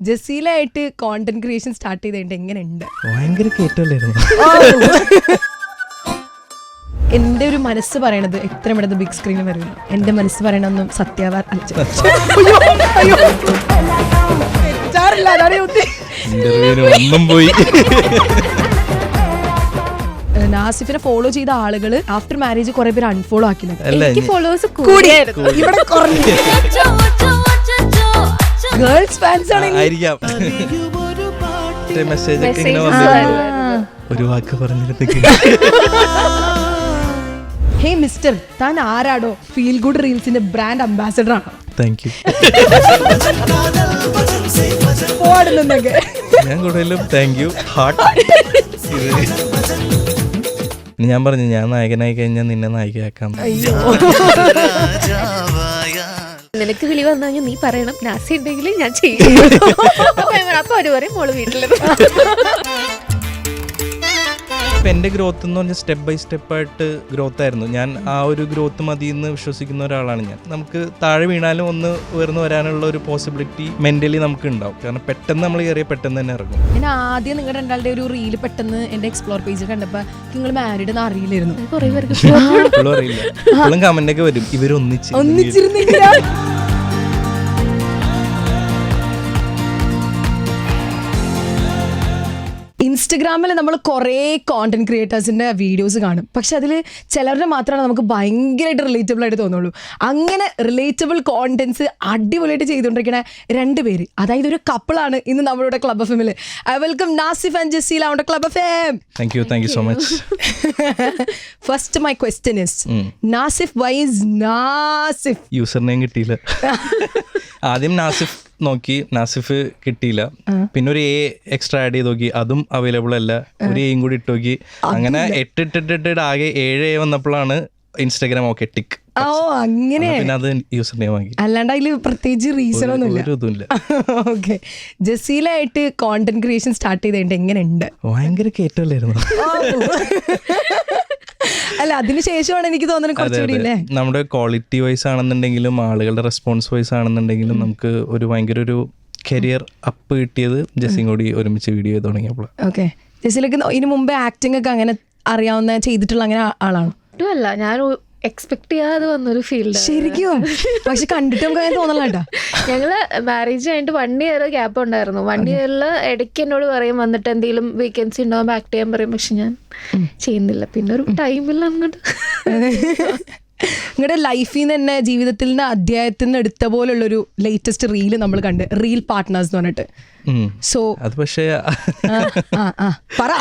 ജസീലായിട്ട് content creation start ചെയ്തിട്ട് എങ്ങനെയുണ്ട്? ഭയങ്കര കേട്ടല്ലായിരുന്നു. എന്റെ ഒരു മനസ്സ് പറയണത് എത്ര പെട്ടെന്ന് ബിഗ് സ്ക്രീനിൽ വരില്ല. എന്റെ മനസ്സ് പറയണൊന്നും സത്യാവാൻ പോയി. നാസിഫിനെ ഫോളോ ചെയ്ത ആളുകൾ ആഫ്റ്റർ മാരേജ് കുറെ പേര് അൺഫോളോ ആക്കിയിട്ടുണ്ട്. എനിക്ക് ഫോളോവേഴ്സ് ഇവിടെ കുറഞ്ഞു. ഗേൾസ് ഫാൻസ് ആയിരിക്കാം. മെസ്സേജ് ഒക്കെ ഇങ്ങനെ ഒരു വാക്ക് പറഞ്ഞിരുന്നെങ്കിൽ. ഹേ മിസ്റ്റർ, താൻ ആരാടോ? ഫീൽ ഗുഡ് റീൽസിന്റെ ബ്രാൻഡ് അംബാസഡർ ആണോ? Thank you. ഞാൻ കൂടുതലും താങ്ക് യു ഹാർട്ട്. ഞാൻ പറഞ്ഞു ഞാൻ നായകനായി കഴിഞ്ഞാൽ നിന്നെ നായികയാക്കാം. നിനക്ക് വിളി വന്നു കഴിഞ്ഞാൽ നീ പറയണം നാസി ഉണ്ടെങ്കിൽ ഞാൻ ചെയ്യും. അപ്പൊ അവര് പറയും മോള് വീട്ടില്. എന്റെ ഗ്രോത്ത് എന്ന് പറഞ്ഞാൽ സ്റ്റെപ്പ് ബൈ സ്റ്റെപ്പ് ആയിട്ട് ഗ്രോത്ത് ആയിരുന്നു. ഞാൻ ആ ഒരു ഗ്രോത്ത് മതി എന്ന് വിശ്വസിക്കുന്ന ഒരാളാണ് ഞാൻ. നമുക്ക് താഴെ വീണാലും ഒന്ന് ഉയർന്നു വരാനുള്ള ഒരു പോസിബിലിറ്റി മെന്റലി നമുക്ക് ഉണ്ടാവും. കാരണം പെട്ടെന്ന് നമ്മൾ കയറിയ പെട്ടെന്ന് തന്നെ ഇറങ്ങും. ഞാൻ ആദ്യം നിങ്ങളുടെ രണ്ടാളുടെ ഒരു റീല് പെട്ടെന്ന് എന്റെ എക്സ്പ്ലോർ പേജിൽ കണ്ടപ്പോ നിങ്ങൾ മാരീഡ് എന്ന് അറിയില്ലായിരുന്നു. കുറെ പേർക്ക് ഇപ്പോഴും അറിയില്ല. ഇപ്പോഴും കമന്റ് ഒക്കെ വരും ഒന്നിച്ചിരുന്നില്ല. ഇൻസ്റ്റഗ്രാമിൽ നമ്മൾ കുറേ കോണ്ടന്റ് ക്രിയേറ്റേഴ്സിൻ്റെ വീഡിയോസ് കാണും. പക്ഷെ അതിൽ ചിലരുടെ മാത്രമാണ് നമുക്ക് ഭയങ്കരമായിട്ട് റിലേറ്റബിൾ ആയിട്ട് തോന്നുള്ളൂ. അങ്ങനെ റിലേറ്റബിൾ കോണ്ടന്റ്സ് അടിപൊളിയായിട്ട് ചെയ്തുകൊണ്ടിരിക്കുന്ന രണ്ട് പേര്, അതായത് ഒരു കപ്പിളാണ് ഇന്ന് നമ്മളുടെ ക്ലബ് എഫ് എമ്മിൽ. Welcome Nasif and Jaseela on club F M. Thank you so much. First my question is Nasif, why is Nasif? User name കിട്ടിയില്ല. ആദ്യം നാസിഫ് നോക്കി, നാസിഫ് കിട്ടിയില്ല. പിന്നെ ഒരു എ എക്സ്ട്രാ ആഡ് ചെയ്ത് നോക്കി, അതും അവൈലബിൾ അല്ല. ഒരു എയും കൂടി ഇട്ട് നോക്കി. അങ്ങനെ 8 ആകെ 7 വന്നപ്പോഴാണ് ഇൻസ്റ്റാഗ്രാം ഓക്കെ ടിക്ക്. ഓ അങ്ങനെ. പിന്നെ അത് യൂസർ നെയിം ആക്കി. അല്ലാണ്ട് അതിൽ പ്രത്യേകിച്ച് റീസൺ ഒന്നുമില്ല. ഓക്കെ, ജസീലായിട്ട് കോണ്ടന്റ് ക്രിയേഷൻ സ്റ്റാർട്ട് ചെയ്തിട്ട് എങ്ങനെയുണ്ട്? ഭയങ്കര കേട്ടല്ലായിരുന്നു. അല്ല, അതിനുശേഷമാണ് എനിക്ക് തോന്നുന്നത് കുറച്ചുകൂടി ഇല്ലേ. നമ്മുടെ ക്വാളിറ്റി വൈസ് ആണെന്നുണ്ടെങ്കിലും ആളുകളുടെ റെസ്പോൺസ് വൈസ് ആണെന്നുണ്ടെങ്കിലും നമുക്ക് ഒരു ഭയങ്കര ഒരു കരിയർ അപ്പ് കിട്ടിയത് ജസീം കൂടി ഒരുമിച്ച് വീഡിയോ ചെയ്ത് തുടങ്ങിയപ്പോൾ. ഓക്കെ, ജസീലക്ക് ഇതിനു മുമ്പ് ആക്ടിംഗ് ഒക്കെ അങ്ങനെ അറിയാവുന്ന ചെയ്തിട്ടുള്ള അങ്ങനെ ആളാണോ? അല്ല, ഞാൻ എക്സ്പെക്ട് ചെയ്യാതെ വന്നൊരു ഫീൽഡ്. ശരിക്കും? പക്ഷെ കണ്ടിട്ട് നമുക്ക് അങ്ങനെ തോന്നലാട്ടാ. ഞങ്ങള് മാരേജ് കഴിഞ്ഞിട്ട് 1 year ഗ്യാപ്പ് ഉണ്ടായിരുന്നു. 1 yearൽ ഇടയ്ക്ക് എന്നോട് പറയും വന്നിട്ട് എന്തെങ്കിലും വേക്കൻസി ഉണ്ടാകുമ്പോൾ ആക്ട് ചെയ്യാൻ പറയും. പക്ഷെ ഞാൻ ചെയ്യുന്നില്ല. പിന്നെ ഒരു ടൈമില്ല അങ്ങോട്ട്. നിങ്ങളുടെ ലൈഫിൽ നിന്ന് തന്നെ, ജീവിതത്തിൽ നിന്ന്, അധ്യായത്തിൽ നിന്ന് എടുത്ത പോലുള്ളൊരു ലേറ്റസ്റ്റ് റീല് നമ്മൾ കണ്ട്, റീൽ പാർട്ട്നേഴ്സ് എന്ന് പറഞ്ഞിട്ട്. സോ അത് പക്ഷേ പറ.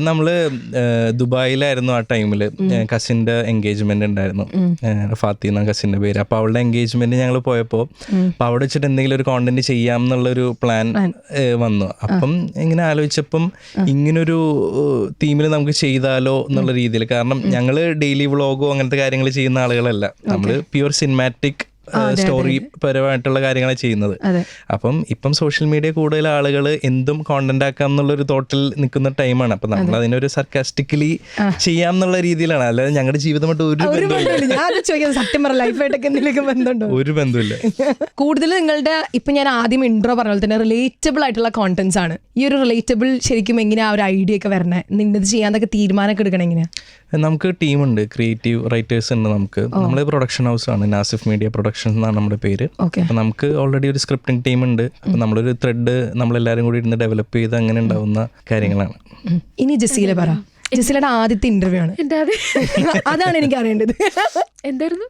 നമ്മള് ദുബായിലായിരുന്നു ആ ടൈമില്. കസിന്റെ എൻഗേജ്മെന്റ് ഉണ്ടായിരുന്നു. ഫാത്തി എന്ന കസിന്റെ പേര്. അപ്പൊ അവളുടെ എൻഗേജ്മെന്റ് ഞങ്ങൾ പോയപ്പോ അപ്പൊ അവിടെ വെച്ചിട്ട് എന്തെങ്കിലും ഒരു കോണ്ടന്റ് ചെയ്യാം എന്നുള്ളൊരു പ്ലാൻ വന്നു. അപ്പം ഇങ്ങനെ ആലോചിച്ചപ്പം ഇങ്ങനൊരു തീമിൽ നമുക്ക് ചെയ്താലോ എന്നുള്ള രീതിയിൽ. കാരണം ഞങ്ങള് ഡെയിലി വ്ളോഗോ അങ്ങനത്തെ കാര്യങ്ങൾ ചെയ്യുന്ന ആളുകളല്ല. നമ്മള് പ്യുവർ സിനിമാറ്റിക് സ്റ്റോറി പരമായിട്ടുള്ള കാര്യങ്ങളാണ് ചെയ്യുന്നത്. അപ്പം ഇപ്പം സോഷ്യൽ മീഡിയ കൂടുതൽ ആളുകൾ എന്തും കോണ്ടന്റ് ആക്കാം എന്നുള്ളൊരു തോട്ടിൽ നിൽക്കുന്ന ടൈമാണ്. അപ്പം നമ്മൾ അതിനൊരു സർക്കാസ്റ്റിക്കലി ചെയ്യാം എന്നുള്ള രീതിയിലാണ്. അല്ലാതെ ഞങ്ങളുടെ ജീവിതമായിട്ട് ഒരു ബന്ധമില്ല. കൂടുതൽ നിങ്ങളുടെ ഇപ്പൊ ഞാൻ ആദ്യം ഇൻട്രോ പറഞ്ഞ പോലെ തന്നെ റിലേറ്റബിൾ ആയിട്ടുള്ള കോണ്ടന്റ്സ് ആണ്. ഈ ഒരു റിലേറ്റബിൾ ശരിക്കും എങ്ങനെയാ ഒരു ഐഡിയ ഒക്കെ വരണേ? നിന്നത് ചെയ്യാന്നൊക്കെ തീരുമാനമൊക്കെ എടുക്കണം എങ്ങനെയാ? നമുക്ക് ടീമുണ്ട്, ക്രിയേറ്റീവ് റൈറ്റേഴ്സ് ഉണ്ട്. നമ്മള് പ്രൊഡക്ഷൻ ഹൗസ് ആണ്, നാസിഫ് മീഡിയ പ്രൊഡക്ഷൻ എന്നാണ് നമ്മുടെ പേര്. അപ്പൊ നമുക്ക് ഓൾറെഡി ഒരു സ്ക്രിപ്റ്റിംഗ് ടീം ഉണ്ട്. അപ്പൊ നമ്മളൊരു ത്രെഡ് നമ്മളെല്ലാരും കൂടി ഇരുന്ന് ഡെവലപ്പ് ചെയ്ത് അങ്ങനെ ഉണ്ടാവുന്ന കാര്യങ്ങളാണ്. ഇനി ജസീല പറ. ജസീലയുടെ ആദ്യത്തെ ഇന്റർവ്യൂ ആണ്. അതാണ് എനിക്ക് അറിയേണ്ടത്. എന്തായിരുന്നു?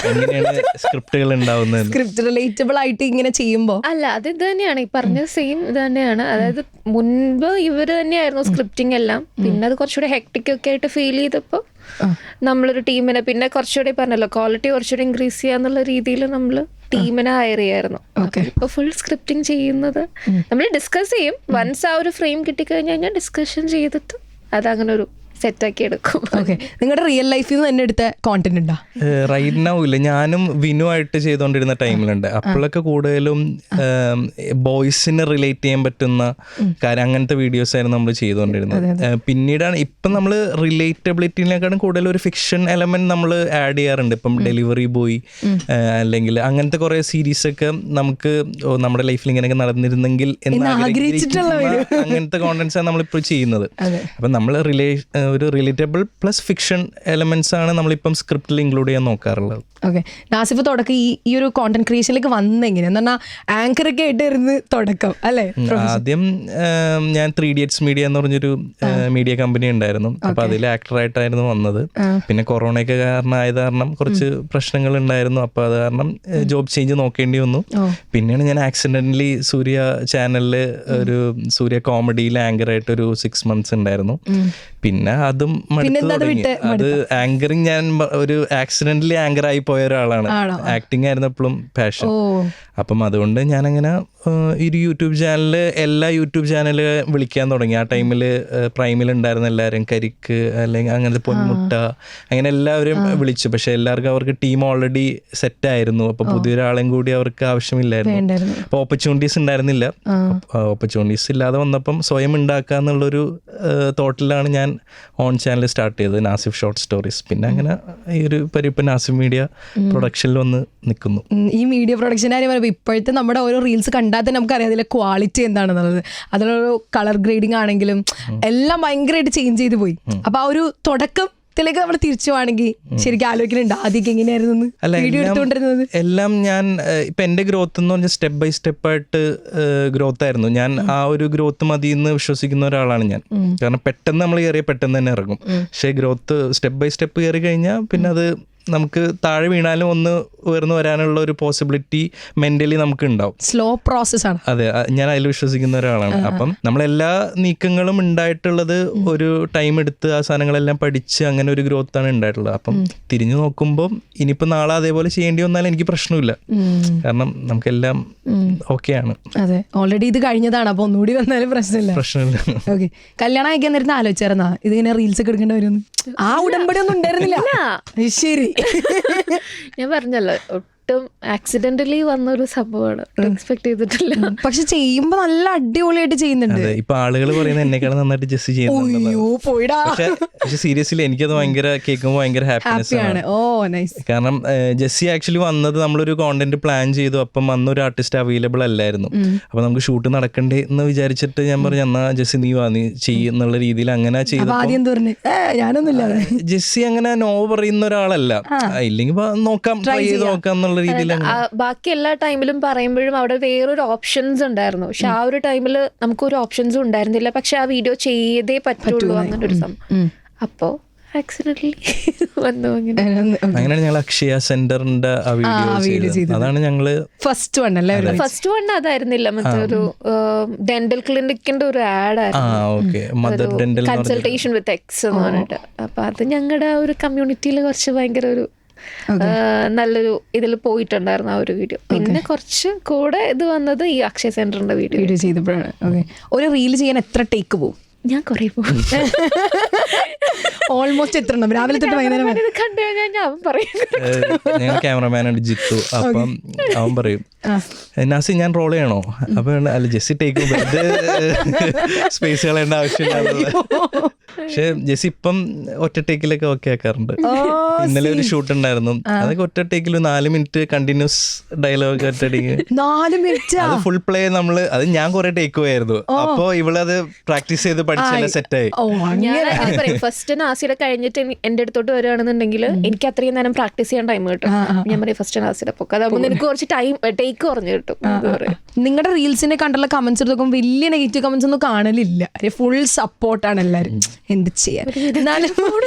എങ്ങനെയാണ് സ്ക്രിപ്റ്റുകൾ ഉണ്ടാവുന്നത്? സ്ക്രിപ്റ്റ് റിലേറ്റബിൾ ആയിട്ട് ഇങ്ങനെ ചെയ്യുമ്പോ അല്ല, അത് ഇത് തന്നെയാണ് ഈ പറഞ്ഞ സെയിം ഇത് തന്നെയാണ്. അതായത് മുൻപ് ഇവര് തന്നെയായിരുന്നു സ്ക്രിപ്റ്റിംഗ് എല്ലാം. പിന്നെ അത് കുറച്ചുകൂടെ ഹെക്ടിക് ഒക്കെ ആയിട്ട് ഫീൽ ചെയ്തപ്പോ നമ്മളൊരു ടീമിനെ, പിന്നെ കുറച്ചുകൂടെ പറഞ്ഞല്ലോ ക്വാളിറ്റി കുറച്ചുകൂടെ ഇൻക്രീസ് ചെയ്യാന്നുള്ള രീതിയിൽ നമ്മള് ടീമിനെ ഹയർ ചെയ്യായിരുന്നു. ഇപ്പൊ ഫുൾ സ്ക്രിപ്റ്റിംഗ് ചെയ്യുന്നത് നമ്മൾ ഡിസ്കസ് ചെയ്യും. വൺസ് ആ ഒരു ഫ്രെയിം കിട്ടിക്കഴിഞ്ഞ് കഴിഞ്ഞാൽ ഡിസ്കഷൻ ചെയ്തിട്ട് അതങ്ങനെ ഒരു സെറ്റാക്കി എടുക്കും. ഓക്കെ, നിങ്ങളുടെ റിയൽ ലൈഫിൽ നിന്ന് തന്നെ എടുത്ത കോണ്ടന്റ് ഉണ്ടോ? റൈറ്റ് നൗ ഇല്ല. ഞാനും വിനുവായിട്ട് ചെയ്തുകൊണ്ടിരുന്ന ടൈമിലുണ്ട്. അപ്പോഴൊക്കെ കൂടുതലും ബോയ്സിന് റിലേറ്റ് ചെയ്യാൻ പറ്റുന്ന കാര്യം, അങ്ങനത്തെ വീഡിയോസ് ആയിരുന്നു നമ്മൾ ചെയ്തുകൊണ്ടിരുന്നത്. പിന്നീടാണ് ഇപ്പം നമ്മൾ റിലേറ്റബിലിറ്റിനെക്കാളും കൂടുതൽ ഒരു ഫിക്ഷൻ എലമെന്റ് നമ്മൾ ആഡ് ചെയ്യാറുണ്ട്. ഇപ്പം ഡെലിവറി ബോയ് അല്ലെങ്കിൽ അങ്ങനത്തെ കുറെ സീരീസ് ഒക്കെ നമുക്ക് നമ്മുടെ ലൈഫിൽ ഇങ്ങനെയൊക്കെ നടന്നിരുന്നെങ്കിൽ എന്ന് അങ്ങനത്തെ കോണ്ടന്റ്സ് ആണ് നമ്മളിപ്പോൾ ചെയ്യുന്നത്. അപ്പം നമ്മൾ ഒരു റിലേറ്റബിൾ പ്ലസ് ഫിക്ഷൻ എലമെന്റ്സ് ആണ് നമ്മളിപ്പം സ്ക്രിപ്റ്റിൽ ഇൻക്ലൂഡ് ചെയ്യാൻ നോക്കാറുള്ളത്. ഓക്കെ, നാസിഫ് തുടക്കം ഈ ഒരു കോണ്ടന്റ് ക്രിയേഷനിലേക്ക് വന്നെങ്ങനെ എന്ന് പറഞ്ഞാൽ ആങ്കർ ഒക്കെ ആയിട്ടായിരുന്നു തുടക്കം അല്ലേ? ആദ്യം ഞാൻ 3 Idiots മീഡിയ എന്ന് പറഞ്ഞൊരു മീഡിയ കമ്പനി ഉണ്ടായിരുന്നു. അപ്പൊ അതിൽ ആക്ടറായിട്ടായിരുന്നു വന്നത്. പിന്നെ കൊറോണയൊക്കെ ആയത് കാരണം കുറച്ച് പ്രശ്നങ്ങൾ ഉണ്ടായിരുന്നു. അപ്പൊ അത് കാരണം ജോബ് ചേഞ്ച് നോക്കേണ്ടി വന്നു. പിന്നെയാണ് ഞാൻ ആക്സിഡന്റലി സൂര്യ ചാനലില് ഒരു സൂര്യ കോമഡിയിൽ ആങ്കറായിട്ട് ഒരു 6 months ഉണ്ടായിരുന്നു. പിന്നെ അതും മടുത്തു തുടങ്ങി. അത് ആങ്കറിങ് ഞാൻ ഒരു ആക്സിഡന്റലി ആങ്കർ ആയി പോയ ഒരാളാണ്. ആക്ടിങ് ആയിരുന്നു എപ്പോഴും പാഷൻ. അപ്പം അതുകൊണ്ട് ഞാനങ്ങനെ ഒരു യൂട്യൂബ് ചാനല്, എല്ലാ യൂട്യൂബ് ചാനല് വിളിക്കാൻ തുടങ്ങി. ആ ടൈമിൽ പ്രൈമിൽ ഉണ്ടായിരുന്ന എല്ലാവരും, കരിക്ക് അല്ലെങ്കിൽ അങ്ങനത്തെ പൊന്മുട്ട, അങ്ങനെ എല്ലാവരും വിളിച്ചു. പക്ഷെ എല്ലാവർക്കും അവർക്ക് ടീം ഓൾറെഡി സെറ്റ് ആയിരുന്നു. അപ്പൊ പുതിയൊരാളെയും കൂടി അവർക്ക് ആവശ്യമില്ലായിരുന്നു. അപ്പൊ ഓപ്പർച്യൂണിറ്റീസ് ഉണ്ടായിരുന്നില്ല. ഓപ്പർച്യൂണിറ്റീസ് ഇല്ലാതെ വന്നപ്പം സ്വയം ഉണ്ടാക്കുക എന്നുള്ളൊരു തോട്ടിലാണ് ഞാൻ ഓൺ ചാനൽ സ്റ്റാർട്ട് ചെയ്തത്, നാസിഫ് ഷോർട്ട് സ്റ്റോറീസ്. പിന്നെ അങ്ങനെ ഈ ഒരു ഇപ്പം നാസിഫ് മീഡിയ പ്രൊഡക്ഷനിൽ വന്ന് നിൽക്കുന്നു. ഈ മീഡിയ പ്രൊഡക്ഷൻ കാര്യം പറയുമ്പോൾ ഇപ്പോഴത്തെ നമ്മുടെ ഓരോ റീൽസ് കണ്ടാൽ തന്നെ നമുക്കറിയാം അതിലെ ക്വാളിറ്റി എന്താണെന്നുള്ളത്. അതിലൊരു കളർ ഗ്രേഡിങ് ആണെങ്കിലും എല്ലാം ഭയങ്കരമായിട്ട് ചേഞ്ച് ചെയ്ത് പോയി. അപ്പൊ ആ ഒരു തുടക്കത്തിലേക്ക് നമ്മൾ തിരിച്ചു പോവാണെങ്കിൽ ശരിക്കും ആലോചിക്കുന്നുണ്ട് ആദ്യം എങ്ങനെയായിരുന്നു വീഡിയോ എടുത്തുകൊണ്ടിരുന്നത്? എല്ലാം ഞാൻ ഇപ്പം എൻ്റെ ഗ്രോത്ത് എന്ന് പറഞ്ഞാൽ സ്റ്റെപ്പ് ബൈ സ്റ്റെപ്പായിട്ട് ഗ്രോത്ത് ആയിരുന്നു. ഞാൻ ആ ഒരു ഗ്രോത്ത് മതി എന്ന് വിശ്വസിക്കുന്ന ഒരാളാണ് ഞാൻ. കാരണം പെട്ടെന്ന് നമ്മൾ കയറിയ പെട്ടെന്ന് തന്നെ ഇറങ്ങും. പക്ഷേ ഗ്രോത്ത് സ്റ്റെപ്പ് ബൈ സ്റ്റെപ്പ് കയറി കഴിഞ്ഞാൽ പിന്നെ അത് നമുക്ക് താഴെ വീണാലും ഒന്ന് ഉയർന്നു വരാനുള്ള ഒരു പോസിബിലിറ്റി മെന്റലി നമുക്ക് ഉണ്ടാവും. സ്ലോ പ്രോസസ് ആണ്. അതെ, ഞാൻ അതിൽ വിശ്വസിക്കുന്ന ഒരാളാണ്. അപ്പം നമ്മളെല്ലാ നീക്കങ്ങളും ഉണ്ടായിട്ടുള്ളത് ഒരു ടൈം എടുത്ത് ആ സാധനങ്ങളെല്ലാം പഠിച്ച് അങ്ങനെ ഒരു ഗ്രോത്ത് ആണ് ഉണ്ടായിട്ടുള്ളത്. അപ്പം തിരിഞ്ഞു നോക്കുമ്പോൾ ഇനിയിപ്പോൾ നാളെ അതേപോലെ ചെയ്യേണ്ടി വന്നാലും എനിക്ക് പ്രശ്നമില്ല. കാരണം നമുക്കെല്ലാം ഓക്കെയാണ്. അതെ, ഓൾറെഡി ഇത് കഴിഞ്ഞതാണ്. അപ്പൊ ഒന്നുകൂടി വന്നാലും പ്രശ്നമില്ല. ഓക്കെ, കല്യാണം കഴിക്കാൻ നേരത്തെ ആലോചിച്ചായിരുന്നാ ഇതിങ്ങനെ റീൽസ് ഒക്കെ എടുക്കേണ്ടി വരും? ആ ഉടമ്പടി ഒന്നും ഉണ്ടായിരുന്നില്ല. ശരി, ഞാൻ പറഞ്ഞല്ലോ ഒട്ടും ആക്സിഡന്റലി വന്നൊരു സംഭവമാണ്, എക്സ്പെക്ട് ചെയ്തിട്ടില്ല. പക്ഷെ ചെയ്യുമ്പോ നല്ല അടിപൊളിയായിട്ട് ചെയ്യുന്നുണ്ട്. ഇപ്പൊ ആളുകൾ പറയുന്നത് എന്നെക്കാളും നന്നായിട്ട് ജെസ്സി ചെയ്യുന്നുണ്ട്. പക്ഷെ സീരിയസ്ലി എനിക്കത് ഭയങ്കര കേൾക്കുമ്പോൾ ഭയങ്കര ഹാപ്പിനെസ് ആണ്. കാരണം ജെസ്സി ആക്ച്വലി വന്നത് നമ്മളൊരു കോണ്ടന്റ് പ്ലാൻ ചെയ്തു. അപ്പം അന്നൊരു ആർട്ടിസ്റ്റ് അവൈലബിൾ അല്ലായിരുന്നു. അപ്പൊ നമുക്ക് ഷൂട്ട് നടക്കണ്ടേ എന്ന് വിചാരിച്ചിട്ട് ഞാൻ പറഞ്ഞു എന്നാ ജെസ്സി നീ വാ, നീ ചെയ്യുന്നുള്ള രീതിയിൽ അങ്ങനെ ചെയ്തു. ജെസ്സി അങ്ങനെ നോ പറയുന്ന ഒരാളല്ല. ഇല്ലെങ്കിൽ നോക്കാം, ട്രൈ ചെയ്ത് നോക്കാം എന്നുള്ള രീതിയിൽ. ബാക്കി എല്ലാ ടൈമിലും പറയുമ്പോഴും അവിടെ വേറൊരു ഓപ്ഷൻസ് ഉണ്ടായിരുന്നു. പക്ഷെ ആ ഒരു ടൈമിൽ നമുക്കൊരു ഓപ്ഷൻസും ഉണ്ടായിരുന്നില്ല. പക്ഷെ ആ വീഡിയോ ചെയ്തേ പറ്റുള്ളൂ അങ്ങനൊരു സംഭവം. അപ്പോ ആക്സിഡന്റലി വന്നു. അങ്ങനെയാണ് ഞങ്ങൾ അക്ഷയ സെന്ററിന്റെ വീഡിയോ ചെയ്തത്. അതാണ് ഞങ്ങള് ഫസ്റ്റ് വൺ അതായിരുന്നില്ല, മറ്റൊരു ഡെന്റൽ ക്ലിനിക്കിന്റെ ഒരു ആഡ് ആയിരുന്നു, കൺസൾട്ടേഷൻ വിത്ത് എക്സ് എന്ന് പറഞ്ഞിട്ട്. അപ്പൊ അത് ഞങ്ങളുടെ ആ ഒരു കമ്മ്യൂണിറ്റിയിൽ കുറച്ച് ഭയങ്കര ഒരു നല്ലൊരു ഇതിൽ പോയിട്ടുണ്ടായിരുന്നു ആ ഒരു വീഡിയോ. പിന്നെ കുറച്ച് കൂടെ ഇത് വന്നത് ഈ അക്ഷയ സെന്ററിന്റെ വീഡിയോ ചെയ്തപ്പോഴാണ്. ഒരു റീൽ ചെയ്യാൻ എത്ര ടേക്ക് പോകും? ഞാൻ കുറേ പോകും, ഓൾമോസ്റ്റ് എത്ര എണ്ണം രാവിലെ തൊട്ട് വൈകുന്നേരം കണ്ടു കഴിഞ്ഞാൽ ഞാൻ പറയും. ഞങ്ങൾ ക്യാമറമാനാണ് ജിത്തു. അപ്പം അവൻ പറയും നാസി ഞാൻ റോൾ ചെയ്യണോ? അപ്പൊ അല്ല ജെസ്സി ടേക്ക് സ്പേസ് കളയേണ്ട ആവശ്യമില്ല. പക്ഷെ ജെസ്സി ഇപ്പം ഒറ്റ ടേക്കിലൊക്കെ ഓക്കെ ആക്കാറുണ്ട്. ഇന്നലെ ഒരു ഷൂട്ട് ഉണ്ടായിരുന്നു, അതൊക്കെ ഒറ്റ ടേക്കിൽ 4 minute കണ്ടിന്യൂസ് ഡയലോഗ് ഒറ്റ ടേക്ക് 4 minute അത് ഫുൾ പ്ലേ. നമ്മള് അത് ഞാൻ കുറെ ടേക്ക് പോയായിരുന്നു. അപ്പൊ ഇവളത് പ്രാക്ടീസ് ചെയ്ത് പഠിച്ചെല്ലാം സെറ്റായി. ഞാൻ ഫസ്റ്റ് നാസിയുടെ കഴിഞ്ഞിട്ട് എന്റെ അടുത്തോട്ട് വരികയാണെന്നുണ്ടെങ്കിൽ എനിക്ക് അത്രയും നേരം പ്രാക്ടീസ് ചെയ്യാൻ ടൈം കിട്ടും. ഞാൻ പറയും ഫസ്റ്റ് നാസിയുടെ പൊക്ക, അതാകുമ്പോൾ എനിക്ക് കുറച്ച് ടൈം ടേക്ക് കുറഞ്ഞു കിട്ടും. നിങ്ങളുടെ റീൽസിനെ കണ്ടുള്ള കമന്റ്സ് എടുക്കും വലിയ നെഗറ്റീവ് കമന്റ്സ് ഒന്നും കാണലില്ല. ഫുൾ സപ്പോർട്ടാണ് എല്ലാവരും. എന്ത് ചെയ്യാൻ, എന്നാലും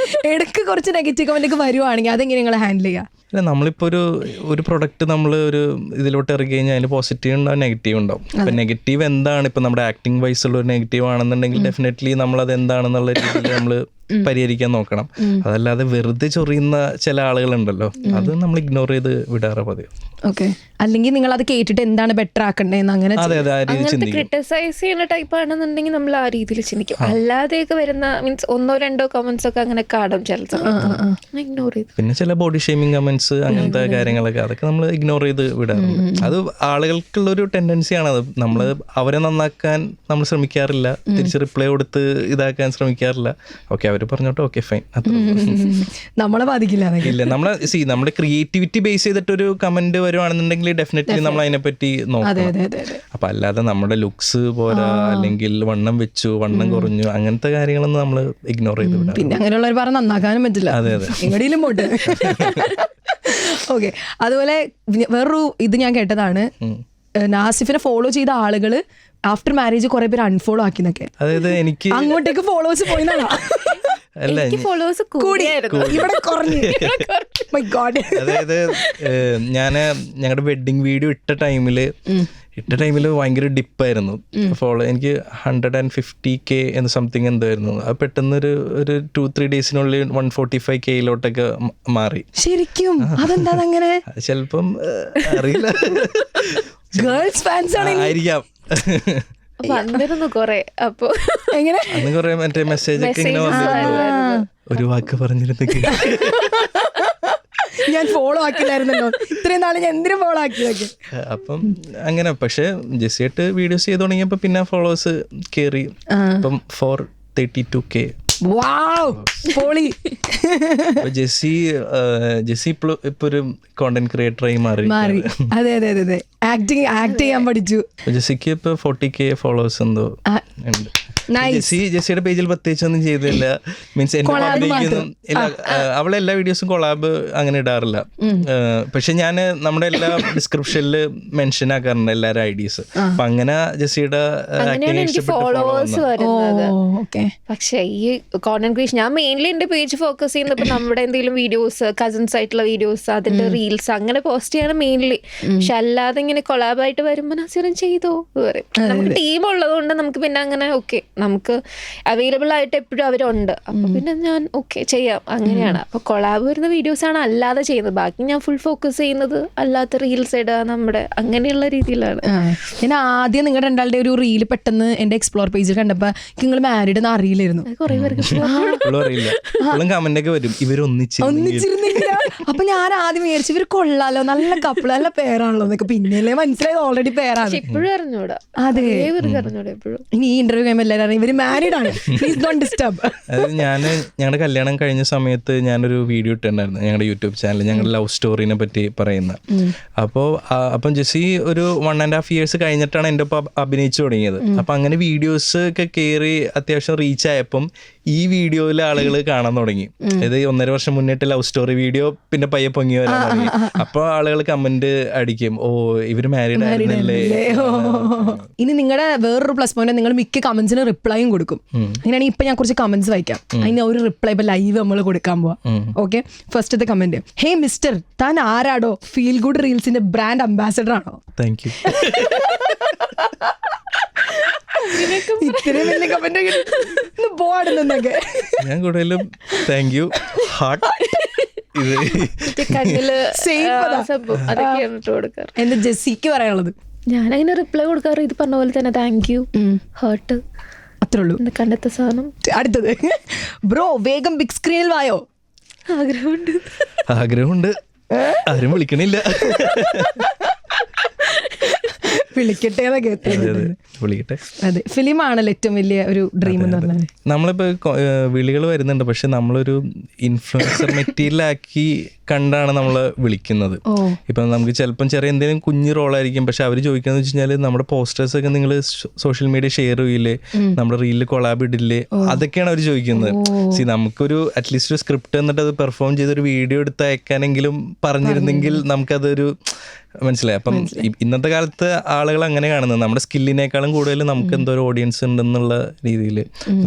ഇടയ്ക്ക് കുറച്ച് നെഗറ്റീവ് കമന്റ് ഒക്കെ വരുവാണെങ്കിൽ അതെങ്ങനെ നിങ്ങൾ ഹാൻഡിൽ ചെയ്യുക? അല്ല, നമ്മളിപ്പോൾ ഒരു പ്രൊഡക്റ്റ് നമ്മൾ ഒരു ഇതിലോട്ട് ഇറങ്ങി കഴിഞ്ഞാൽ അതിന് പോസിറ്റീവ് ഉണ്ടാവും, നെഗറ്റീവ് ഉണ്ടാവും. ഇപ്പം നെഗറ്റീവ് എന്താണ്, ഇപ്പം നമ്മുടെ ആക്ടിങ് വൈസ് ഉള്ള ഒരു നെഗറ്റീവ് ആണെന്നുണ്ടെങ്കിൽ ഡെഫിനറ്റ്ലി നമ്മളത് എന്താണെന്നുള്ള രീതിയിൽ നമ്മൾ പരിഹരിക്കാൻ നോക്കണം. അതല്ലാതെ വെറുതെ ചൊറിയുന്ന ചില ആളുകളുണ്ടല്ലോ, അത് നമ്മൾ ഇഗ്നോർ ചെയ്ത് വിടാറ് പതിവ്. ഓക്കെ, അല്ലെങ്കിൽ നിങ്ങൾ അത് കേട്ടിട്ട് എന്താണ് ബെറ്റർ ആക്കണ്ടേന്ന് അങ്ങനെ അതെ അതെ, ആ രീതി അങ്ങനത്തെ ചിന്തിക്കും. ക്രിട്ടിസൈസ് ചെയ്യുന്ന ടൈപ്പ് ആണെന്നുണ്ടെങ്കിൽ നമ്മൾ ആ രീതിയിൽ ചിന്തിക്കും. അല്ലാതെയൊക്കെ വരുന്ന മീൻസ് 1-2 കമന്റ്സ് ഒക്കെ അങ്ങനെ കാണും ചില സമയത്ത്, ഇഗ്നോർ ചെയ്ത്. പിന്നെ ചില ബോഡി ഷേമിങ് കമന്റ്സ് അങ്ങനത്തെ കാര്യങ്ങളൊക്കെ, അതൊക്കെ നമ്മൾ ഇഗ്നോർ ചെയ്ത് വിടാറുണ്ട്. അത് ആളുകൾക്കുള്ളൊരു ടെൻഡൻസിയാണ്. അത് നമ്മൾ അവരെ നന്നാക്കാൻ നമ്മൾ ശ്രമിക്കാറില്ല, തിരിച്ച് റിപ്ലൈ കൊടുത്ത് ഇതാക്കാൻ ശ്രമിക്കാറില്ല. ഓക്കെ, അവർ പറഞ്ഞോട്ടെ, ഓക്കെ ഫൈൻ, അത്ര. നമ്മളെ ബാധിക്കില്ല ഇല്ല, നമ്മുടെ ക്രിയേറ്റിവിറ്റി ബേസ് ചെയ്തിട്ടൊരു കമന്റ് വരുവാണെന്നുണ്ടെങ്കിൽ ഡെഫിനറ്റ്ലി നമ്മൾ അതിനെപ്പറ്റി നോക്കണം. അപ്പൊ അല്ലാതെ നമ്മുടെ ലുക്സ് പോരാ, അല്ലെങ്കിൽ വണ്ണം വെച്ചു, വണ്ണം കുറഞ്ഞു, അങ്ങനത്തെ കാര്യങ്ങളൊന്നും നമ്മൾ ഇഗ്നോർ ചെയ്ത് വിടാം. പിന്നെ അങ്ങനെയുള്ളവർ പറഞ്ഞ് നന്നാക്കാനും പറ്റില്ല. അതെ അതെ, എവിടെയും പോട്ട്. ഓക്കെ, അതുപോലെ വേറൊരു ഇത് ഞാൻ കേട്ടതാണ്, നാസിഫിനെ ഫോളോ ചെയ്ത ആളുകള് ആഫ്റ്റർ മാരേജ് കുറെ പേര് അൺഫോളോ ആക്കിന്നൊക്കെ. അതായത് എനിക്ക് അങ്ങോട്ടേക്ക് ഫോളോവേഴ്സ് പോയിന്നാണോ? അല്ല, ഫോളോവേഴ്സ് കൂടിയായിരുന്നു, ഇവിടെ കുറഞ്ഞു. My God. അതായത് ഞങ്ങളുടെ വെഡിങ് വീഡിയോ ഇട്ട ടൈമില് ഭയങ്കര ഡിപ്പായിരുന്നു ഫോളോ. എനിക്ക് 150K എന്ന് സംതിങ് എന്തായിരുന്നു. അത് പെട്ടെന്ന് ഒരു 2-3 ഡേയ്സിനുള്ളിൽ 145K മാറി. ശരിക്കും അതെന്താ അങ്ങനെ? ചിലപ്പം അറിയില്ല, ഗേൾസ് ഫാൻസ് ആയിരിക്കാം. വന്നിരുന്നു കൊറേ. അപ്പൊ എങ്ങനെ അന്ന് കൊറേ മറ്റേ മെസ്സേജ് ഒക്കെ ഇങ്ങനെ വന്നിരുന്നു, ഒരു വാക്ക് പറഞ്ഞിരുന്നെങ്കിൽ ഞാൻ ഫോളോ ആക്കില്ലായിരുന്നല്ലോ ഇത്രയും നാളെ, ഞാൻ എന്തിനു ഫോളോ ആക്കിയതൊക്കെ. അപ്പം അങ്ങനെ. പക്ഷെ ജെസ്സിയായിട്ട് വീഡിയോസ് ചെയ്ത് തുടങ്ങിയപ്പോ പിന്നെ ഫോളോവേഴ്സ് കയറി. അപ്പം 432K. വാവ്, പൊളി. ജെസ്സി ഇപ്പൊ ഒരു കോണ്ടന്റ് ക്രിയേറ്ററായി മാറി. അതെ അതെ അതെ അതെ, ആക്ട് ചെയ്യാൻ പഠിച്ചു. ജെസ്സിക്ക് ഇപ്പൊ 40K ഫോളോവേഴ്സ് എന്തോ ഉണ്ട്. ജെസ്സിയുടെ പേജിൽ പ്രത്യേകിച്ച് ഒന്നും ചെയ്തില്ല. മീൻസ് എന്റെ വീഡിയോക്കൊന്നും ഇല്ല. അവളെ എല്ലാ വീഡിയോസും കൊളാബ് അങ്ങനെ ഇടാറില്ല. പക്ഷെ ഞാൻ നമ്മുടെ എല്ലാ ഡിസ്ക്രിപ്ഷനിൽ മെൻഷൻ ആക്കാറുണ്ട് എല്ലാവരും ഐഡീസ്. അപ്പൊ അങ്ങനെ ജെസ്സിയുടെ ഫോളോവേഴ്സ് വരുന്നത്. പക്ഷെ ഈ കോണ്ടന്റ് ക്രിയേഷൻ ഞാൻ മെയിൻലി എന്റെ പേജ് ഫോക്കസ് ചെയ്യുന്നത് ഇപ്പൊ നമ്മുടെ എന്തെങ്കിലും വീഡിയോസ്, കസിൻസ് ആയിട്ടുള്ള വീഡിയോസ്, അതിന്റെ റീൽസ് അങ്ങനെ പോസ്റ്റ് ചെയ്യണം മെയിൻലി. പക്ഷെ അല്ലാതെ ഇങ്ങനെ കൊളാബായിട്ട് വരുമ്പോ നസീറും ചെയ്തോ പറയും. നമുക്ക് ടീം ഉള്ളത് കൊണ്ട് നമുക്ക് പിന്നെ അങ്ങനെ ഓക്കെ, നമുക്ക് അവൈലബിൾ ആയിട്ട് എപ്പോഴും അവരുണ്ട്. അപ്പൊ പിന്നെ ഞാൻ ഓക്കെ ചെയ്യാം, അങ്ങനെയാണ്. അപ്പൊ കൊളാബ് വരുന്ന വീഡിയോസ് ആണ് അല്ലാതെ ചെയ്യുന്നത്. ബാക്കി ഞാൻ ഫുൾ ഫോക്കസ് ചെയ്യുന്നത് അല്ലാത്ത റീൽസ് ഇടുക, നമ്മുടെ അങ്ങനെയുള്ള രീതിയിലാണ്. ഞാൻ ആദ്യം നിങ്ങളുടെ രണ്ടാളുടെ ഒരു റീല് പെട്ടെന്ന് എന്റെ എക്സ്പ്ലോർ പേജിൽ കണ്ടപ്പോ നിങ്ങൾ മാരീഡ് എന്ന് അറിയില്ലായിരുന്നു. കുറെ പേർക്ക് കമന്റ് ഒക്കെ വരും, ഒന്നിച്ചിരുന്നില്ല. അപ്പൊ ഞാൻ ആദ്യം വിചാരിച്ചു ഇവർ കൊള്ളാലോ, നല്ല കപ്പിള്, നല്ല പേരാണല്ലോ എന്നൊക്കെ. പിന്നെയല്ലേ മനസ്സിലായത് ഓൾറെഡി പേരാണ്. ഇപ്പോഴും അറിഞ്ഞൂടാ. അതെ, അറിഞ്ഞൂടാ എപ്പോഴും. ഇനി ഈ ഇന്റർവ്യൂ കഴിയുമ്പോൾ എല്ലാവരും ഇവര് മാരീഡ് ആണ്, പ്ലീസ് ഡോണ്ട് ഡിസ്റ്റർബ്. അത് ഞങ്ങളുടെ കല്യാണം കഴിഞ്ഞ സമയത്ത് ഞാനൊരു വീഡിയോ ഇട്ടുണ്ടായിരുന്നു ഞങ്ങളുടെ യൂട്യൂബ് ചാനൽ, ഞങ്ങളുടെ ലവ് സ്റ്റോറിനെ പറ്റി പറയുന്ന. അപ്പം ജെസ്സി ഒരു 1.5 years കഴിഞ്ഞിട്ടാണ് എൻ്റെ ഒപ്പം അഭിനയിച്ചു തുടങ്ങിയത്. അപ്പൊ അങ്ങനെ വീഡിയോസ് ഒക്കെ കയറി അത്യാവശ്യം റീച്ച് ആയപ്പം ഈ വീഡിയോയിലെ ആളുകൾ കാണാൻ തുടങ്ങി. ഇത് 1.5 വർഷം മുന്നിട്ട് ലവ് സ്റ്റോറി വീഡിയോ പിന്നെ പയ്യെ പൊങ്ങി വരാൻ തുടങ്ങി. അപ്പൊ ആളുകൾ കമന്റ് അടിക്കും, ഓ ഇവര് മാരീഡ് ആയിരുന്നല്ലേ. ഇനി നിങ്ങളുടെ വേറൊരു പ്ലസ് പോയിന്റ്, നിങ്ങൾ മിക്ക കമന്റ്സിന് റിപ്ലൈയും കൊടുക്കും. അങ്ങനെയാണെങ്കിൽ ഇപ്പൊ ഞാൻ കുറച്ച് കമന്റ്സ് വായിക്കാം, അതിന് ഒരു റിപ്ലൈ ഇപ്പൊ ലൈവ് നമ്മൾ കൊടുക്കാൻ പോവാ. ഓക്കെ, ഫസ്റ്റത്തെ കമന്റ്, ഹേ മിസ്റ്റർ, താൻ ആരാടോ? ഫീൽ ഗുഡ് റീൽസിന്റെ ബ്രാൻഡ് അംബാസഡർ ആണോ? Thank you. ഇത്രയും വലിയ കമന്റ് പോടുന്നൊക്കെ ഞാൻ കൂടുതലും താങ്ക് യു, ഹാർട്ട്, എന്താ ജെസ്സിക്ക് പറയാനുള്ളത്? ഞാനങ്ങനെ റിപ്ലൈ കൊടുക്കാറ് ഇത് പറഞ്ഞ പോലെ തന്നെ, താങ്ക് യു, ഹാർട്ട്, അത്രേ ഉള്ളൂ. കണ്ടെത്ത സാധനം. അടുത്തത്, ബ്രോ വേഗം ബിഗ് സ്ക്രീനിൽ വായോ? ആഗ്രഹമുണ്ട്, ആരും വിളിക്കണില്ല. വിളിക്കട്ടെ എന്നൊക്കെ. വിളിക്കട്ടെ. അതെ, ഫിലിം ആണല്ലോ ഏറ്റവും വലിയ ഒരു ഡ്രീം എന്ന് പറഞ്ഞാൽ. നമ്മളിപ്പോ വിളികൾ വരുന്നുണ്ട്, പക്ഷെ നമ്മളൊരു ഇൻഫ്ലുവൻസർ മെറ്റീരിയലാക്കി കണ്ടാണ് നമ്മൾ വിളിക്കുന്നത്. ഇപ്പം നമുക്ക് ചിലപ്പം ചെറിയ എന്തെങ്കിലും കുഞ്ഞു റോളായിരിക്കും, പക്ഷെ അവർ ചോദിക്കുന്നത് വെച്ച് കഴിഞ്ഞാൽ നമ്മുടെ പോസ്റ്റേഴ്സ് ഒക്കെ നിങ്ങൾ സോഷ്യൽ മീഡിയ ഷെയർ ചെയ്യില്ലേ, നമ്മുടെ റീലിൽ കൊളാബ് ഇടില്ലേ, അതൊക്കെയാണ് അവർ ചോദിക്കുന്നത്. നമുക്കൊരു അറ്റ്ലീസ്റ്റ് ഒരു സ്ക്രിപ്റ്റ് എന്നിട്ട് അത് പെർഫോം ചെയ്തൊരു വീഡിയോ എടുത്ത് അയക്കാനെങ്കിലും പറഞ്ഞിരുന്നെങ്കിൽ നമുക്കതൊരു മനസ്സിലായി. അപ്പം ഇന്നത്തെ കാലത്ത് ആളുകൾ അങ്ങനെ കാണുന്നത് നമ്മുടെ സ്കില്ലിനേക്കാളും കൂടുതൽ നമുക്ക് എന്തോ ഒരു ഓഡിയൻസ് ഉണ്ടെന്നുള്ള രീതിയിൽ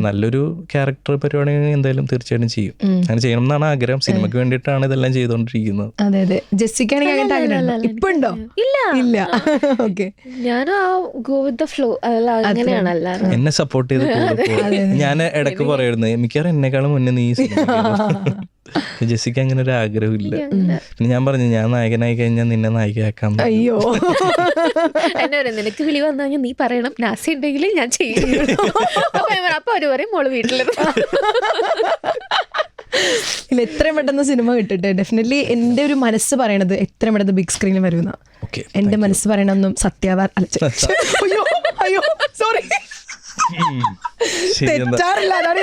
നല്ലൊരു ക്യാരക്ടർ പരിപാടി എന്തായാലും തീർച്ചയായിട്ടും ചെയ്യും. അങ്ങനെ ചെയ്യണം എന്നാണ് ആഗ്രഹം. സിനിമയ്ക്ക് വേണ്ടിയിട്ടാണ് ഇതെല്ലാം ചെയ്തുകൊണ്ടിരിക്കുന്നത്. അതെ അതെ. ജെസ്സിക്കാണെങ്കിൽ അങ്ങനത്തെ ആഗ്രഹം ഇപ്പൊ ഉണ്ടോ? ഇല്ല. ഓക്കെ, ഞാനും ആ ഗോ വിത്ത് ദ ഫ്ലോ അങ്ങനെയാണ്. അല്ലാതെ എന്നെ സപ്പോർട്ട് ചെയ്ത് ഞാൻ ഇടയ്ക്ക് പറയുന്നത് മിക്കവാറും എന്നെക്കാളും മുന്നേ നീ ജെസ്സിക്ക് അങ്ങനെ ഒരു ആഗ്രഹമില്ല. പിന്നെ ഞാൻ പറഞ്ഞു ഞാൻ നായകനായി കഴിഞ്ഞാൽ നിന്നെ നായികയാക്കാം. അയ്യോ, എന്നെ പറയും നിനക്ക് വിളി വന്നു കഴിഞ്ഞാൽ നീ പറയണം നാസി ഉണ്ടെങ്കിൽ ഞാൻ ചെയ്യും. അപ്പൊ അവര് പറയും മോള് വീട്ടിലിരുന്നു. ഇല്ല, എത്രയും പെട്ടെന്ന് സിനിമ കിട്ടട്ടെ. ഡെഫിനറ്റ്ലി എൻ്റെ ഒരു മനസ്സ് പറയണത് എത്രയും പെട്ടെന്ന് ബിഗ് സ്ക്രീനിൽ വരുന്ന എൻ്റെ മനസ്സ് പറയണൊന്നും അയ്യോ സോറി തെറ്റാറില്ല, അതാണ്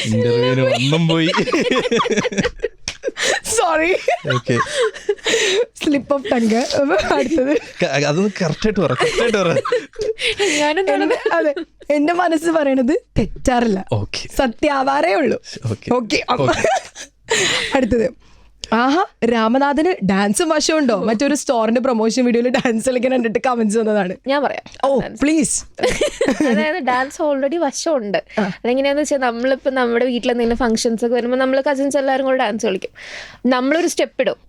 ഇന്റർവ്യൂവിന് വന്നും പോയി. Sorry, slip of tongue. അടുത്തത് അതൊന്ന് കറക്റ്റായിട്ട് പറ. അതെ, എന്റെ മനസ്സ് പറയണത് തെറ്റാറില്ല, സത്യാവാറേ ഉള്ളൂ. ഓക്കെ, അടുത്തത് ആഹാ രാമനാഥന് ഡാൻസും വശമുണ്ടോ? മറ്റൊരു സ്റ്റോറിന്റെ പ്രൊമോഷൻ വീഡിയോയിൽ ഡാൻസ് കളിക്കാൻ കണ്ടിട്ട് കമന്റ്സ് വന്നതാണ്. ഞാൻ പറയാം. ഓ പ്ലീസ്. അതായത് ഡാൻസ് ഓൾറെഡി വശമുണ്ട്. അതെങ്ങനെയാന്ന് വെച്ചാൽ നമ്മളിപ്പോ നമ്മുടെ വീട്ടിൽ എന്തെങ്കിലും ഫംഗ്ഷൻസ് ഒക്കെ വരുമ്പോൾ നമ്മൾ കസിൻസ് എല്ലാവരും കൂടെ ഡാൻസ് കളിക്കും. നമ്മളൊരു സ്റ്റെപ്പ് ഇടും,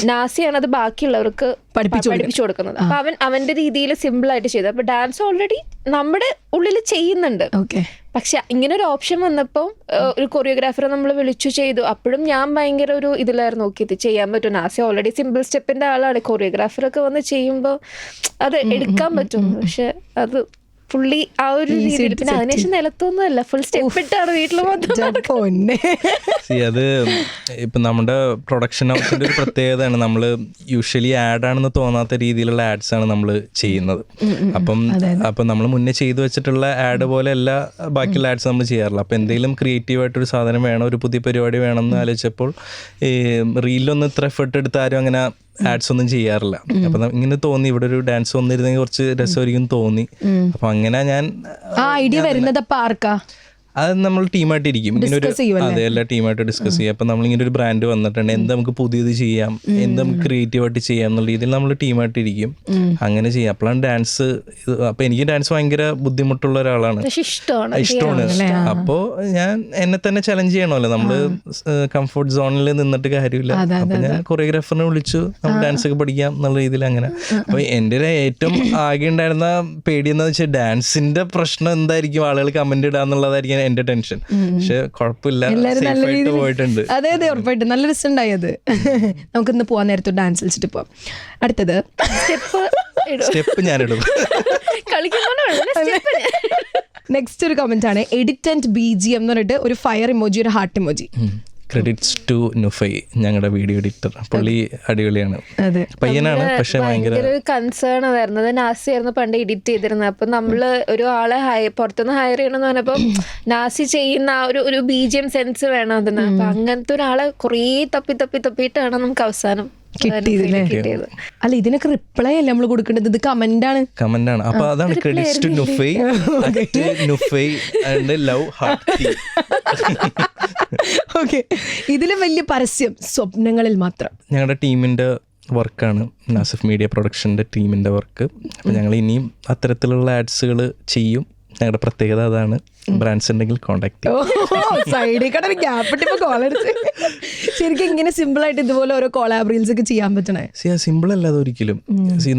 നാസിയാണ് അത് ബാക്കിയുള്ളവർക്ക് പഠിപ്പിച്ചു കൊടുക്കുന്നത്. അപ്പൊ അവന്റെ രീതിയിൽ സിമ്പിൾ ആയിട്ട് ചെയ്തു. അപ്പൊ ഡാൻസ് ഓൾറെഡി നമ്മുടെ ഉള്ളിൽ ചെയ്യുന്നുണ്ട്. പക്ഷെ ഇങ്ങനെ ഒരു ഓപ്ഷൻ വന്നപ്പോൾ ഒരു കൊറിയോഗ്രാഫറെ നമ്മൾ വിളിച്ചു ചെയ്തു. അപ്പോഴും ഞാൻ ഭയങ്കര ഒരു ഇതിലായിരുന്നു, നോക്കിയത് ചെയ്യാൻ പറ്റും. നാസി ഓൾറെഡി സിമ്പിൾ സ്റ്റെപ്പിന്റെ ആളാണ്. കൊറിയോഗ്രാഫറൊക്കെ വന്ന് ചെയ്യുമ്പോൾ അത് എടുക്കാൻ പറ്റും. പക്ഷെ അത് പുള്ളി ആ ഒരു രീതിയിൽ പിന്നെ അതിനുശേഷം നിലത്തൊന്നുമല്ല, ഫുൾ സ്റ്റെപ്പ് ഇട്ടാണ് വീട്ടിൽ മൊത്തം. അത് ഇപ്പൊ നമ്മുടെ പ്രൊഡക്ഷൻ ഹൗസിന്റെ ഒരു പ്രത്യേകതയാണ്. നമ്മൾ യൂഷ്വലി ആഡ് ആണെന്ന് തോന്നാത്ത രീതിയിലുള്ള ആഡ്സ് ആണ് നമ്മൾ ചെയ്യുന്നത്. അപ്പം നമ്മൾ മുന്നേ ചെയ്തു വെച്ചിട്ടുള്ള ആഡ് പോലെ അല്ല ബാക്കിയുള്ള ആഡ്സ് നമ്മൾ ചെയ്യാറില്ല. അപ്പം എന്തെങ്കിലും ക്രിയേറ്റീവായിട്ടൊരു സാധനം വേണം, ഒരു പുതിയ പരിപാടി വേണം എന്ന് ആലോചിച്ചപ്പോൾ ഈ റീലിലൊന്നും ഇത്ര എഫേർട്ട് എടുത്ത് ആരും അങ്ങനെ ആഡ്സ് ഒന്നും ചെയ്യാറില്ല. അപ്പൊ ഇങ്ങനെ തോന്നി ഇവിടെ ഒരു ഡാൻസ് വന്നിരുന്നെങ്കിൽ കുറച്ച് രസമായിരിക്കും തോന്നി. അപ്പൊ അങ്ങനെ ഞാൻ ഐഡിയ വരുന്നത് ആർക്കാ? അത് നമ്മൾ ടീമായിട്ടിരിക്കും, ഇങ്ങനെ ഒരു അതെ എല്ലാ ടീമായിട്ട് ഡിസ്കസ് ചെയ്യാം. അപ്പം നമ്മളിങ്ങനെ ഒരു ബ്രാൻഡ് വന്നിട്ടുണ്ട്, എന്ത് നമുക്ക് പുതിയത് ചെയ്യാം, എന്ത് നമുക്ക് ക്രിയേറ്റീവായിട്ട് ചെയ്യാം എന്നുള്ള രീതിയിൽ നമ്മൾ ടീമായിട്ടിരിക്കും, അങ്ങനെ ചെയ്യാം. അപ്പോഴാണ് ഡാൻസ്. അപ്പൊ എനിക്ക് ഡാൻസ് ഭയങ്കര ബുദ്ധിമുട്ടുള്ള ഒരാളാണ്, ഇഷ്ടമാണ്. അപ്പോൾ ഞാൻ എന്നെ തന്നെ ചലഞ്ച് ചെയ്യണമല്ലോ, നമ്മള് കംഫർട്ട് സോണിൽ നിന്നിട്ട് കാര്യമില്ല. അപ്പൊ ഞാൻ കൊറിയോഗ്രാഫറിനെ വിളിച്ചു, നമ്മൾ ഡാൻസ് ഒക്കെ പഠിക്കാം എന്നുള്ള രീതിയിൽ അങ്ങനെ. അപ്പൊ എൻ്റെ ഏറ്റവും ആകെ ഉണ്ടായിരുന്ന പേടി എന്താണെന്ന് വെച്ചാൽ ഡാൻസിന്റെ പ്രശ്നം എന്തായിരിക്കും, ആളുകൾ കമന്റ് ഇടാന്നുള്ളതായിരിക്കും എന്റെ ടെൻഷൻ. പക്ഷെ കുഴപ്പമില്ല, പോയിട്ടുണ്ട്. അതെ അതെ, ഉറപ്പായിട്ട് നല്ല രസമുണ്ടായി അത്. നമുക്കിന്ന് പോവാൻ നേരത്തെ ഡാൻസ് കളിച്ചിട്ട് പോവാം. അടുത്തത് സ്റ്റെപ്പ് ഞാനിടും. നെക്സ്റ്റ് ഒരു കമന്റ് ആണ്, എഡിറ്റ് ആൻഡ് BGM എന്ന് പറഞ്ഞിട്ട് ഒരു ഫയർ ഇമോജി, ഒരു ഹാർട്ട് ഇമോജി. ക്രെഡിറ്റ്സ് ടു നുഫൈ, ഞങ്ങളുടെ വീഡിയോ എഡിറ്റർ. പുള്ളി അടിപൊളിയാണ്, പയ്യനാണ്. പക്ഷെ ഭയങ്കര കൺസേൺ ആയിരുന്നത്, നാസി ആയിരുന്നു പണ്ട് എഡിറ്റ് ചെയ്തിരുന്നത്. അപ്പൊ നമ്മള് ഒരാളെ പുറത്തുനിന്ന് ഹയർ ചെയ്യണമെന്ന് പറഞ്ഞപ്പോ നാസി ചെയ്യുന്ന ആ ഒരു BGM സെൻസ് വേണം അതിന്. അപ്പൊ അങ്ങനത്തെ ഒരാളെ കുറേ തപ്പിയിട്ടാണ് നമുക്ക് അവസാനം കിട്ടിയത്. അല്ല, ഇതിനൊക്കെ റിപ്ലൈ അല്ല നമ്മൾ കൊടുക്കേണ്ടത്, ഇത് കമന്റ് ആണ്. അപ്പൊ അതാണ് credits to Nufai, Nufai and love heart. Okay, ഇതിലും വലിയ പരസ്യം സ്വപ്നങ്ങളിൽ മാത്രം. ഞങ്ങളുടെ ടീമിന്റെ വർക്കാണ്, നാസിഫ് മീഡിയ പ്രൊഡക്ഷന്റെ ടീമിന്റെ വർക്ക്. അപ്പൊ ഞങ്ങൾ ഇനിയും അത്തരത്തിലുള്ള ആഡ്സുകൾ ചെയ്യും. ഞങ്ങളുടെ പ്രത്യേകത അതാണ്. ബ്രാൻഡ്സ് ഉണ്ടെങ്കിൽ കോണ്ടാക്ട്. ശരിക്കും ഇങ്ങനെ സിമ്പിൾ ആയിട്ട് ഇതുപോലെ ഓരോ കോളാബ് റീൽസ് ഒക്കെ ചെയ്യാൻ പറ്റണേ? സിമ്പിൾ അല്ല അതൊരിക്കലും.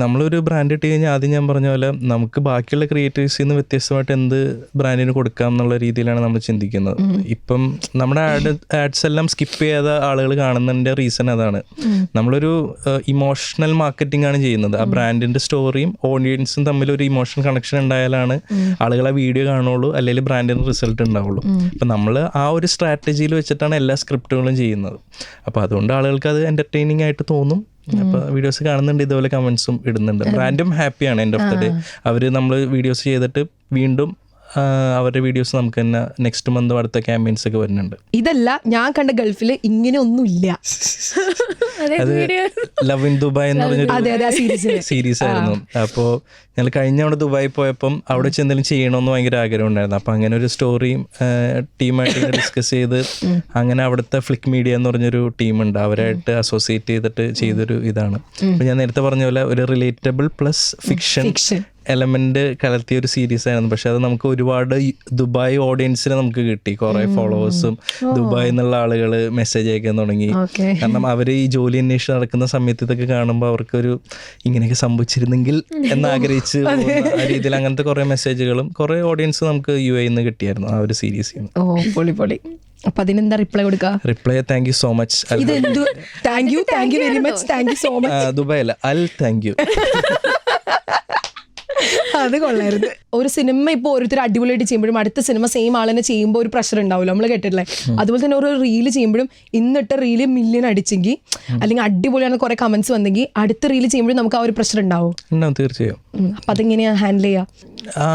നമ്മളൊരു ബ്രാൻഡ് ഇട്ട് കഴിഞ്ഞാൽ ആദ്യം ഞാൻ പറഞ്ഞ പോലെ നമുക്ക് ബാക്കിയുള്ള ക്രിയേറ്റേഴ്സിൽ നിന്ന് വ്യത്യസ്തമായിട്ട് എന്ത് ബ്രാൻഡിന് കൊടുക്കാം എന്നുള്ള രീതിയിലാണ് നമ്മൾ ചിന്തിക്കുന്നത്. ഇപ്പം നമ്മുടെ ആഡ്സ് എല്ലാം സ്കിപ്പ് ചെയ്യാതെ ആളുകൾ കാണുന്നതിന്റെ റീസൺ അതാണ്. നമ്മളൊരു ഇമോഷണൽ മാർക്കറ്റിംഗ് ആണ് ചെയ്യുന്നത്. ആ ബ്രാൻഡിന്റെ സ്റ്റോറിയും ഓഡിയൻസും തമ്മിൽ ഒരു ഇമോഷണൽ കണക്ഷൻ ഉണ്ടായാലാണ് ആളുകൾ ആ വീഡിയോ കാണുള്ളൂ, അല്ലെങ്കിൽ ബ്രാൻഡിന് റിസൾട്ട് ഉണ്ടാവുള്ളൂ. അപ്പം നമ്മൾ ആ ഒരു സ്ട്രാറ്റജിയിൽ വെച്ചിട്ടാണ് എല്ലാ സ്ക്രിപ്റ്റുകളും ചെയ്യുന്നത്. അപ്പോൾ അതുകൊണ്ട് ആളുകൾക്ക് അത് എൻ്റർടൈനിങ് ആയിട്ട് തോന്നും. അപ്പോൾ വീഡിയോസ് കാണുന്നുണ്ട്, ഇതുപോലെ കമൻസും ഇടുന്നുണ്ട്. ബ്രാൻഡും ഹാപ്പിയാണ്. എൻഡ് ഓഫ് ദ ഡേ അവർ നമ്മൾ വീഡിയോസ് ചെയ്തിട്ട് വീണ്ടും അവരുടെ വീഡിയോസ് നമുക്ക് തന്നെ നെക്സ്റ്റ് മന്ത് അടുത്ത ക്യാമ്പയിൻസ് ഒക്കെ വരുന്നുണ്ട്. ഇതല്ല ഞാൻ കണ്ട ഗൾഫിൽ ഇങ്ങനെ ഒന്നും ഇല്ല. അത് ലവ് ഇൻ ദുബായ് എന്ന് പറഞ്ഞൊരു സീരീസ് ആയിരുന്നു. അപ്പോൾ ഞങ്ങൾ കഴിഞ്ഞ അവിടെ ദുബായി പോയപ്പം അവിടെ വെച്ച് എന്തെങ്കിലും ചെയ്യണമെന്ന് ഭയങ്കര ആഗ്രഹം ഉണ്ടായിരുന്നു. അപ്പം അങ്ങനെ ഒരു സ്റ്റോറിയും ടീമായിട്ട് ഡിസ്കസ് ചെയ്ത് അങ്ങനെ അവിടുത്തെ ഫ്ലിക്ക് മീഡിയ എന്ന് പറഞ്ഞൊരു ടീമുണ്ട്, അവരായിട്ട് അസോസിയേറ്റ് ചെയ്തിട്ട് ചെയ്തൊരു ഇതാണ്. അപ്പം ഞാൻ നേരത്തെ പറഞ്ഞ പോലെ ഒരു റിലേറ്റബിൾ പ്ലസ് ഫിക്ഷൻ എലമെന്റ് കലർത്തിയ ഒരു സീരീസ് ആയിരുന്നു. പക്ഷെ അത് നമുക്ക് ഒരുപാട് ദുബായ് ഓഡിയൻസിനെ നമുക്ക് കിട്ടി. കുറെ ഫോളോവേഴ്സും ദുബായ് എന്നുള്ള ആളുകൾ മെസ്സേജ് അയക്കാൻ തുടങ്ങി. കാരണം അവർ ഈ ജോലി അന്വേഷിച്ച് നടക്കുന്ന സമയത്ത് ഇതൊക്കെ കാണുമ്പോൾ അവർക്കൊരു ഇങ്ങനെയൊക്കെ സംഭവിച്ചിരുന്നെങ്കിൽ എന്നാഗ്രഹിച്ച് ആ രീതിയിൽ അങ്ങനത്തെ കുറെ മെസ്സേജുകളും കുറെ ഓഡിയൻസ് നമുക്ക് UAE നിന്ന് കിട്ടിയായിരുന്നു ആ ഒരു സീരീസിൽ. അപ്പൊ അതിനെന്താ റിപ്ലൈ കൊടുക്കുക? Reply thank you so much. Thank you very much, thank you so much. Dubai അല്ല, അൽ താങ്ക് യു. അത് കൊള്ളായിരുന്നു. ഒരു സിനിമ ഇപ്പോൾ ഓരോരുത്തർ അടിപൊളിയായിട്ട് ചെയ്യുമ്പോഴും അടുത്ത സിനിമ സെയിം ആളിനെ ചെയ്യുമ്പോൾ ഒരു പ്രഷർ ഉണ്ടാവില്ല, നമ്മൾ കേട്ടിട്ടില്ലേ? അതുപോലെ തന്നെ ഒരു റീല് ചെയ്യുമ്പോഴും ഇന്നിട്ട റീല് മില്യൺ അടിച്ചെങ്കിൽ അല്ലെങ്കിൽ അടിപൊളിയാണ് കുറെ കമന്റ്സ് വന്നെങ്കിൽ അടുത്ത റീല് ചെയ്യുമ്പോഴും നമുക്ക് ആ ഒരു പ്രഷർ ഉണ്ടാവും. തീർച്ചയായും. അപ്പൊ അതെങ്ങനെയാ ഹാൻഡിൽ ചെയ്യാ?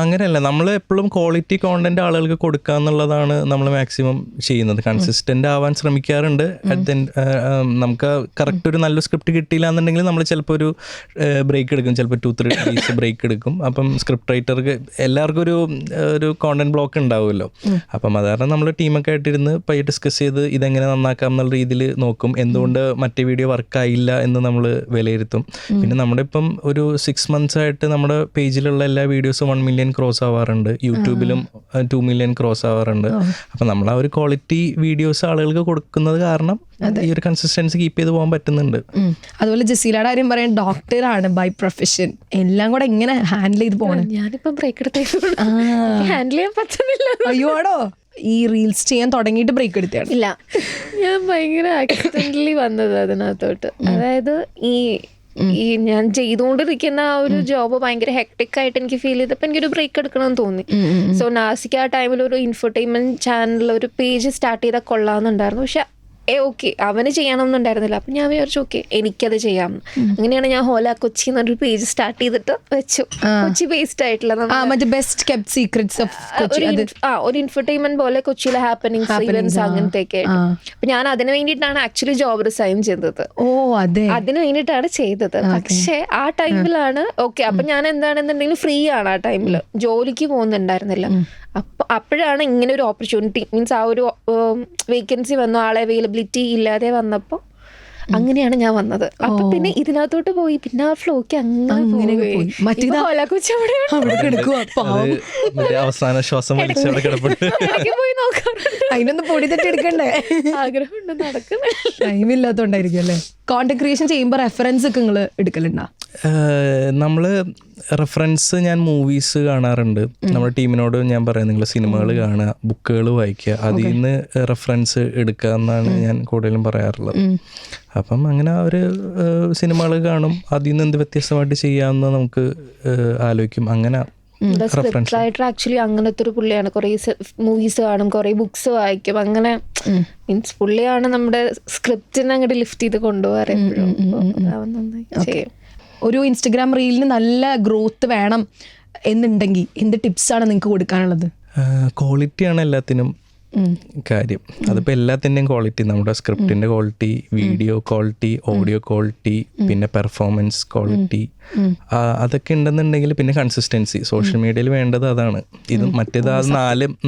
അങ്ങനെയല്ല, നമ്മൾ എപ്പോഴും ക്വാളിറ്റി കോണ്ടന്റ് ആളുകൾക്ക് കൊടുക്കുക എന്നുള്ളതാണ് നമ്മൾ മാക്സിമം ചെയ്യുന്നത്. കൺസിസ്റ്റന്റ് ആവാൻ ശ്രമിക്കാറുണ്ട്. നമുക്ക് കറക്റ്റ് ഒരു നല്ല സ്ക്രിപ്റ്റ് കിട്ടിയില്ല എന്നുണ്ടെങ്കിൽ നമ്മൾ ചിലപ്പോൾ ഒരു ബ്രേക്ക് എടുക്കും, ചിലപ്പോൾ 2-3 ഡേയ്സ് ബ്രേക്ക് എടുക്കും. അപ്പം സ്ക്രിപ്റ്റ് റൈറ്റർക്ക് എല്ലാവർക്കും ഒരു കോണ്ടന്റ് ബ്ലോക്ക് ഉണ്ടാവുമല്ലോ. അപ്പം അത് കാരണം നമ്മൾ ടീമൊക്കെ ആയിട്ടിരുന്ന് പയ്യെ ഡിസ്കസ് ചെയ്ത് ഇതെങ്ങനെ നന്നാക്കാം എന്നുള്ള രീതിയിൽ നോക്കും. എന്തുകൊണ്ട് മറ്റേ വീഡിയോ വർക്കായില്ല എന്ന് നമ്മൾ വിലയിരുത്തും. പിന്നെ നമ്മുടെ ഇപ്പം ഒരു 6 months ആയിട്ട് നമ്മുടെ പേജിലുള്ള എല്ലാ വീഡിയോസും 1 million ക്രോസ് ആവാറുണ്ട്. യൂട്യൂബിലും 2 million ക്രോസ് ആവാറുണ്ട്. അപ്പം നമ്മൾ ആ ഒരു ക്വാളിറ്റി വീഡിയോസ് ആളുകൾക്ക് കൊടുക്കുന്നത് കാരണം ഈ ഒരു കൺസിസ്റ്റൻസി കീപ്പ് ചെയ്ത് പോകാൻ പറ്റുന്നുണ്ട്. അതുപോലെ ജസീലയുടെ കാര്യം പറയാൻ, ഡോക്ടറാണ് ബൈ പ്രൊഫഷൻ. എല്ലാം കൂടെ എങ്ങനെ ഹാൻഡിൽ ചെയ്ത് പോകണം? ഞാനിപ്പം ബ്രേക്ക് എടുത്തേക്ക് ഹാൻഡിൽ ചെയ്യാൻ പറ്റുന്നില്ല. അയ്യോടോ, ഈ റീൽസ് ചെയ്യാൻ തുടങ്ങിയിട്ട് ബ്രേക്ക് എടുത്താണ്? ഇല്ല, ഞാൻ ഭയങ്കര ആക്സിഡന്റലി വന്നത് അതിനകത്തോട്ട്. അതായത് ഈ ഞാൻ ചെയ്തുകൊണ്ടിരിക്കുന്ന ആ ഒരു ജോബ് ഭയങ്കര ഹെക്ടിക് ആയിട്ട് എനിക്ക് ഫീൽ ചെയ്തപ്പോൾ എനിക്കൊരു ബ്രേക്ക് എടുക്കണമെന്ന് തോന്നി. സോ നാസിക്ക് ആ ടൈമിൽ ഒരു ഇൻഫർടൈൻമെന്റ് ചാനൽ ഒരു പേജ് സ്റ്റാർട്ട് ചെയ്താൽ കൊള്ളാമെന്നുണ്ടായിരുന്നു. പക്ഷെ ഓക്കെ, അവന് ചെയ്യണമെന്നുണ്ടായിരുന്നില്ല. അപ്പം ഞാൻ വിചാരിച്ചു ഓക്കെ എനിക്കത് ചെയ്യാം. അങ്ങനെയാണ് ഞാൻ ഹോല കൊച്ചി എന്നൊരു പേജ് സ്റ്റാർട്ട് ചെയ്തിട്ട് വെച്ചു. കൊച്ചി ബേസ്ഡ് ആയിട്ടുള്ള ഒരു ഇൻഫർടൈൻമെന്റ് പോലെ കൊച്ചിയിലെ ഹാപ്പനിങ്സ്, ഇവന്റ്സ് അങ്ങനത്തെയൊക്കെ ആയിട്ട്. അപ്പൊ ഞാൻ അതിന് വേണ്ടിയിട്ടാണ് ആക്ച്വലി ജോബ് റിസൈൻ ചെയ്തത്. അതിന് വേണ്ടിയിട്ടാണ് ചെയ്തത്. പക്ഷെ ആ ടൈമിലാണ് ഓക്കെ, അപ്പൊ ഞാൻ എന്താണെന്നുണ്ടെങ്കിൽ ഫ്രീ ആണ് ആ ടൈമിൽ, ജോലിക്ക് പോകുന്നുണ്ടായിരുന്നില്ല. അപ്പോഴാണ് ഇങ്ങനെ ഒരു ഓപ്പർച്യൂണിറ്റി, മീൻസ് ആ ഒരു വേക്കൻസി വന്നു, ആളെ അവൈലബിലിറ്റി ഇല്ലാതെ വന്നപ്പോൾ അങ്ങനെയാണ് ഞാൻ വന്നത്. അപ്പൊ പിന്നെ ഇതിനകത്തോട്ട് പോയി, പിന്നെ ആ ഫ്ലോക്ക് അങ്ങനെ അവസാന ശ്വാസം പോയി നോക്കാറുണ്ട്. അതിനൊന്ന് പൊടി തട്ടി എടുക്കണ്ടേ? ആഗ്രഹമുണ്ട്, നടക്കുന്നത് ടൈമില്ലാത്തോണ്ടായിരിക്കും അല്ലേ? കോണ്ടന്റ് ക്രിയേഷൻ ചെയ്യുമ്പോൾ റെഫറൻസ് ഒക്കെ നിങ്ങൾ എടുക്കലുണ്ടോ? നമ്മൾ റെഫറൻസ്, ഞാൻ മൂവീസ് കാണാറുണ്ട്. നമ്മുടെ ടീമിനോട് ഞാൻ പറയാം, നിങ്ങൾ സിനിമകൾ കാണുക, ബുക്കുകൾ വായിക്കുക, അതിൽ നിന്ന് റെഫറൻസ് എടുക്കുക എന്നാണ് ഞാൻ കൂടുതലും പറയാറുള്ളത്. അപ്പം അങ്ങനെ അവർ സിനിമകൾ കാണും, അതിൽ നിന്ന് എന്ത് വ്യത്യസ്തമായിട്ട് ചെയ്യാമെന്ന് നമുക്ക് ആലോചിക്കും. അങ്ങനെ സ്ക്രിപ്റ്റ് റൈറ്റർ ആക്ച്വലി അങ്ങനത്തെ ഒരു പുള്ളിയാണ്. കുറേ മൂവീസ് കാണും, കുറേ ബുക്സ് വായിക്കും. അങ്ങനെ മീൻസ് പുള്ളിയാണ് നമ്മുടെ സ്ക്രിപ്റ്റിനെ അങ്ങോട്ട് ലിഫ്റ്റ് ചെയ്ത് കൊണ്ടുപോകാറ് എപ്പോഴും. ചെയ്യും. ഒരു ഇൻസ്റ്റഗ്രാം റീലിന് നല്ല ഗ്രോത്ത് വേണം എന്നുണ്ടെങ്കിൽ എന്ത് ടിപ്സാണ് നിങ്ങൾക്ക് കൊടുക്കാനുള്ളത്? ക്വാളിറ്റിയാണ് എല്ലാത്തിനും കാര്യം. അതിപ്പോൾ എല്ലാത്തിൻ്റെയും ക്വാളിറ്റി, നമ്മുടെ സ്ക്രിപ്റ്റിൻ്റെ quality, video quality, audio quality, പിന്നെ പെർഫോമൻസ് ക്വാളിറ്റി, അതൊക്കെ ഉണ്ടെന്നുണ്ടെങ്കിൽ പിന്നെ കൺസിസ്റ്റൻസി. സോഷ്യൽ മീഡിയയിൽ വേണ്ടത് അതാണ്. ഇത് മറ്റേത് അത്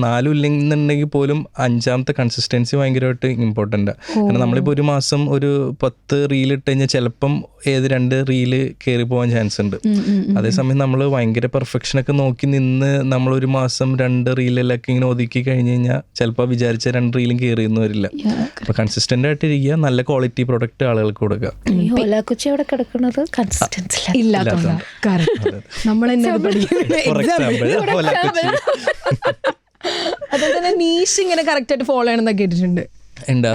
നാലും ഇല്ലെന്നുണ്ടെങ്കിൽ പോലും അഞ്ചാമത്തെ കൺസിസ്റ്റൻസി ഭയങ്കരമായിട്ട് ഇമ്പോർട്ടൻ്റാണ്. കാരണം നമ്മളിപ്പോൾ ഒരു മാസം ഒരു 10 റീൽ ഇട്ട് കഴിഞ്ഞാൽ ചിലപ്പം 2 റീല് കയറി പോകാൻ ചാൻസ് ഉണ്ട്. അതേസമയം നമ്മൾ ഭയങ്കര പെർഫെക്ഷനൊക്കെ നോക്കി നിന്ന് നമ്മളൊരു മാസം 2 റീലിലൊക്കെ ഇങ്ങനെ ഒതുക്കി കഴിഞ്ഞ് കഴിഞ്ഞാൽ ചിലപ്പോൾ വിചാരിച്ച 2 റീലും കയറിയൊന്നും വരില്ല. അപ്പോൾ കൺസിസ്റ്റന്റ് ആയിട്ട് ഇരിക്കുക, നല്ല ക്വാളിറ്റി പ്രൊഡക്റ്റ് ആളുകൾക്ക് കൊടുക്കുക. അതുപോലെ തന്നെ നീഷ് ഇങ്ങനെ കറക്റ്റ് ആയിട്ട് ഫോളോ ചെയ്യണമെന്നൊക്കെ കേട്ടിട്ടുണ്ട്. ഉണ്ട്.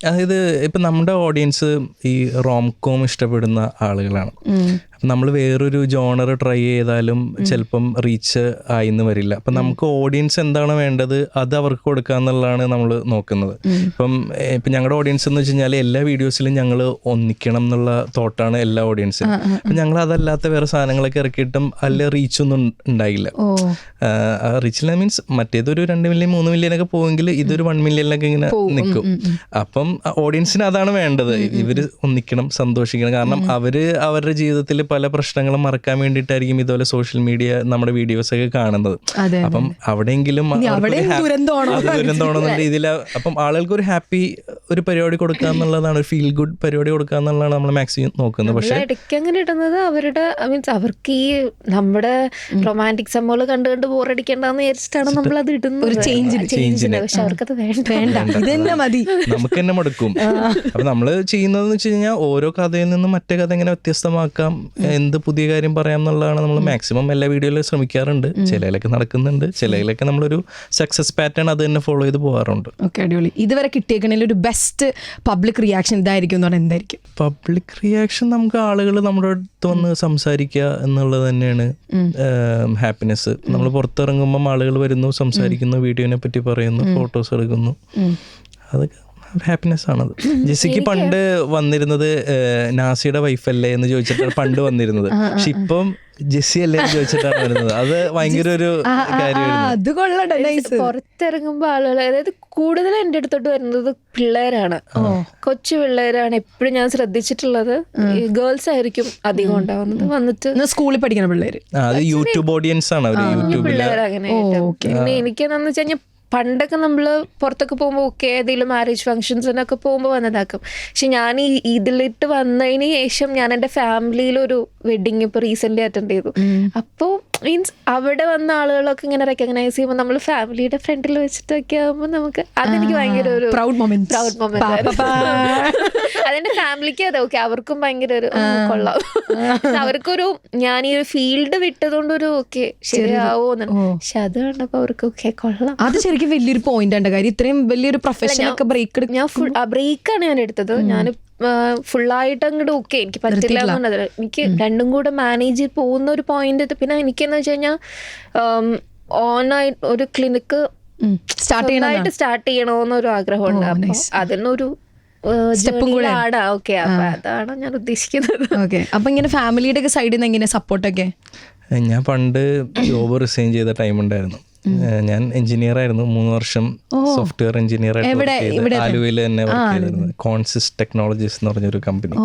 അതായത് ഇപ്പം നമ്മുടെ ഓഡിയൻസ് ഈ റോംകോം ഇഷ്ടപ്പെടുന്ന ആളുകളാണ്. നമ്മൾ വേറൊരു ജോണർ ട്രൈ ചെയ്താലും ചിലപ്പം റീച്ച് ആയിന്ന് വരില്ല. അപ്പം നമുക്ക് ഓഡിയൻസ് എന്താണ് വേണ്ടത് അത് അവർക്ക് കൊടുക്കുക എന്നുള്ളതാണ് നമ്മൾ നോക്കുന്നത്. ഇപ്പം ഞങ്ങളുടെ ഓഡിയൻസ് എന്ന് വെച്ച് കഴിഞ്ഞാൽ എല്ലാ വീഡിയോസിലും ഞങ്ങൾ ഒന്നിക്കണം എന്നുള്ള തോട്ടാണ് എല്ലാ ഓഡിയൻസിനും. അപ്പം ഞങ്ങൾ അതല്ലാത്ത വേറെ സാധനങ്ങളൊക്കെ ഇറക്കിയിട്ടും അതിൽ റീച്ചൊന്നും ഉണ്ടായില്ല. റീച്ചില്ല മീൻസ് മറ്റേതൊരു 2 മില്യൺ 3 മില്യനൊക്കെ പോവെങ്കിൽ ഇതൊരു 1 മില്യണിലൊക്കെ ഇങ്ങനെ നിൽക്കും. അപ്പം ഓഡിയൻസിന് അതാണ് വേണ്ടത്. ഇവർ ഒന്നിക്കണം, സന്തോഷിക്കണം. കാരണം അവരുടെ ജീവിതത്തിൽ പല പ്രശ്നങ്ങളും മറക്കാൻ വേണ്ടിയിട്ടായിരിക്കും ഇതുപോലെ സോഷ്യൽ മീഡിയ നമ്മുടെ വീഡിയോസ് ഒക്കെ കാണുന്നത്. അപ്പം അവിടെയെങ്കിലും ദുരന്തമാണെന്നുള്ള രീതിയിൽ അപ്പം ആളുകൾക്ക് ഒരു ഹാപ്പി ഒരു പരിപാടി കൊടുക്കുക എന്നുള്ളതാണ്, ഒരു ഫീൽ ഗുഡ് പരിപാടി കൊടുക്കുക എന്നുള്ളതാണ് നമ്മൾ മാക്സിമം നോക്കുന്നത്. പക്ഷേ ഇടയ്ക്ക് അങ്ങനെ ഇടുന്നത് അവരുടെ മീൻസ് അവർക്ക് ഈ നമ്മുടെ റൊമാൻറ്റിക് സംഭവങ്ങൾ കണ്ട് ബോറടിക്കേണ്ടെന്ന് വിചാരിച്ചിട്ടാണ് നമ്മൾ അത് ഇടുന്നത്, ഒരു ചേഞ്ചിന്. പക്ഷെ അവർക്കത് വേണ്ട, ഇത് തന്നെ മതി, നമുക്ക് തന്നെ മടുക്കും. അപ്പൊ നമ്മള് ചെയ്യുന്നതെന്ന് വെച്ച് കഴിഞ്ഞാൽ ഓരോ കഥയിൽ നിന്നും മറ്റേ കഥ എങ്ങനെ വ്യത്യസ്തമാക്കാം, എന്ത് പുതിയ കാര്യം പറയാം എന്നുള്ളതാണ് നമ്മൾ മാക്സിമം എല്ലാ വീഡിയോയിലും ശ്രമിക്കാറുണ്ട്. ചിലയിലൊക്കെ നടക്കുന്നുണ്ട്, ചിലയിലൊക്കെ നമ്മളൊരു സക്സസ് പാറ്റേൺ അത് തന്നെ ഫോളോ ചെയ്ത് പോകാറുണ്ട്. ഓക്കെ, അടിപൊളി. ഇതുവരെ കിട്ടിയേക്കണേൽ ഒരു ബെസ്റ്റ് പബ്ലിക് റിയാക്ഷൻ ഇതായിരിക്കും എന്ന് പറഞ്ഞാൽ എന്തായിരിക്കും? പബ്ലിക് റിയാക്ഷൻ നമുക്ക് ആളുകൾ നമ്മുടെ അടുത്ത് വന്ന് സംസാരിക്കുക എന്നുള്ളത് തന്നെയാണ് ഹാപ്പിനെസ്. നമ്മൾ പുറത്തിറങ്ങുമ്പം ആളുകൾ വരുന്നു, സംസാരിക്കുന്നു, വീഡിയോനെ പറ്റി പറയുന്നു, ഫോട്ടോസ് എടുക്കുന്നു, അതൊക്കെ ഹാപ്പിനെസ് ആണത്. ജെസ്സിക്ക് പണ്ട് വന്നിരുന്നത് നാസിയുടെ വൈഫല്ലേ എന്ന് ചോദിച്ചിട്ടാണ് പണ്ട് വന്നിരുന്നത്. പക്ഷെ ഇപ്പം ജെസ്സി അല്ലേ എന്ന് ചോദിച്ചിട്ടാണ് വരുന്നത്. അത് ഭയങ്കര ഒരു കാര്യമാണ്. പുറത്തിറങ്ങുമ്പോ ആളുകൾ, അതായത് കൂടുതൽ എൻ്റെ അടുത്തോട്ട് വരുന്നത് പിള്ളേരാണ്, കൊച്ചു പിള്ളേരാണ്. എപ്പോഴും ഞാൻ ശ്രദ്ധിച്ചിട്ടുള്ളത് ഗേൾസ് ആയിരിക്കും അധികം ഉണ്ടാവുന്നത്. വന്നിട്ട് സ്കൂളിൽ പഠിക്കുന്ന പിള്ളേര്, അത് യൂട്യൂബ് ഓഡിയൻസ് ആണ് അവർ, യൂട്യൂബ് പിള്ളേർ അങ്ങനെ. പിന്നെ എനിക്കെന്നു വെച്ച് കഴിഞ്ഞാൽ പണ്ടൊക്കെ നമ്മൾ പുറത്തൊക്കെ പോകുമ്പോൾ ഓക്കെ ഏതെങ്കിലും മാരേജ് ഫംഗ്ഷൻസിനൊക്കെ പോകുമ്പോൾ വന്നതാക്കും. പക്ഷെ ഞാൻ ഈ ഇതിലിട്ട് വന്നതിന് ശേഷം ഞാൻ എൻ്റെ ഫാമിലിയിലൊരു വെഡിങ് ഇപ്പോൾ റീസെൻ്റ്ലി അറ്റൻഡ് ചെയ്തു. അപ്പോൾ മീൻസ് അവിടെ വന്ന ആളുകളൊക്കെ ഇങ്ങനെ റെക്കഗ്നൈസ് ചെയ്യുമ്പോൾ നമ്മൾ ഫാമിലിയുടെ ഫ്രണ്ടിൽ വെച്ചിട്ടൊക്കെ ആകുമ്പോൾ നമുക്ക് അതെനിക്ക് ഭയങ്കര ഒരു പ്രൗഡ് മൊമെന്റ്. അതെൻ്റെ ഫാമിലിക്ക് അതെ, ഓക്കെ അവർക്കും ഭയങ്കര ഒരു കൊള്ളാം. അവർക്കൊരു ഞാൻ ഈ ഒരു ഫീൽഡ് വിട്ടതുകൊണ്ടൊരു ഓക്കെ ശരിയാവോന്നുണ്ട്. പക്ഷെ അത് കണ്ടപ്പോൾ അവർക്ക് ഓക്കെ കൊള്ളാം. അത് ശരിക്കും വലിയൊരു പോയിന്റ് ആണ് കാര്യം. ഇത്രയും വലിയൊരു പ്രൊഫഷനൊക്കെ ബ്രേക്ക് എടുക്കും. ഞാൻ ബ്രേക്കാണ് ഞാൻ എടുത്തത്. ഞാൻ ഫുള്ളായിട്ട് അങ്ങോട്ട് ഓക്കെ എനിക്ക് പറ്റില്ല എന്നുള്ളത്. എനിക്ക് രണ്ടും കൂടെ മാനേജ് ചെയ്ത് പോകുന്ന ഒരു പോയിന്റ്. പിന്നെ എനിക്കെന്ന് വെച്ച് കഴിഞ്ഞാൽ ഓണായിട്ട് ഒരു ക്ലിനിക്ക് സ്റ്റാർട്ട് ചെയ്യണമെന്നൊരു ആഗ്രഹമുണ്ട്. അപ്പൊ അതിനൊരു സ്റ്റെപ്പും കൂടെ ഓക്കെ. അപ്പൊ അതാണ് ഞാൻ ഉദ്ദേശിക്കുന്നത്. ഓക്കെ, അപ്പൊ ഇങ്ങനെ ഫാമിലിയുടെ ഒക്കെ സൈഡിൽ നിന്ന് എങ്ങനെ സപ്പോർട്ടൊക്കെ? ഞാൻ പണ്ട് ജോബ് റിസൈൻ ചെയ്ത ടൈം ഉണ്ടായിരുന്നു. ഞാൻ എഞ്ചിനീയർ ആയിരുന്നു, 3 വർഷം സോഫ്റ്റ്വെയർ എഞ്ചിനീയർ ആയിട്ട് ആലുവയിൽ തന്നെ വർക്ക് ചെയ്തിരുന്നത്. കോൺസിസ് ടെക്നോളജീസ് എന്ന് പറഞ്ഞൊരു കമ്പനി.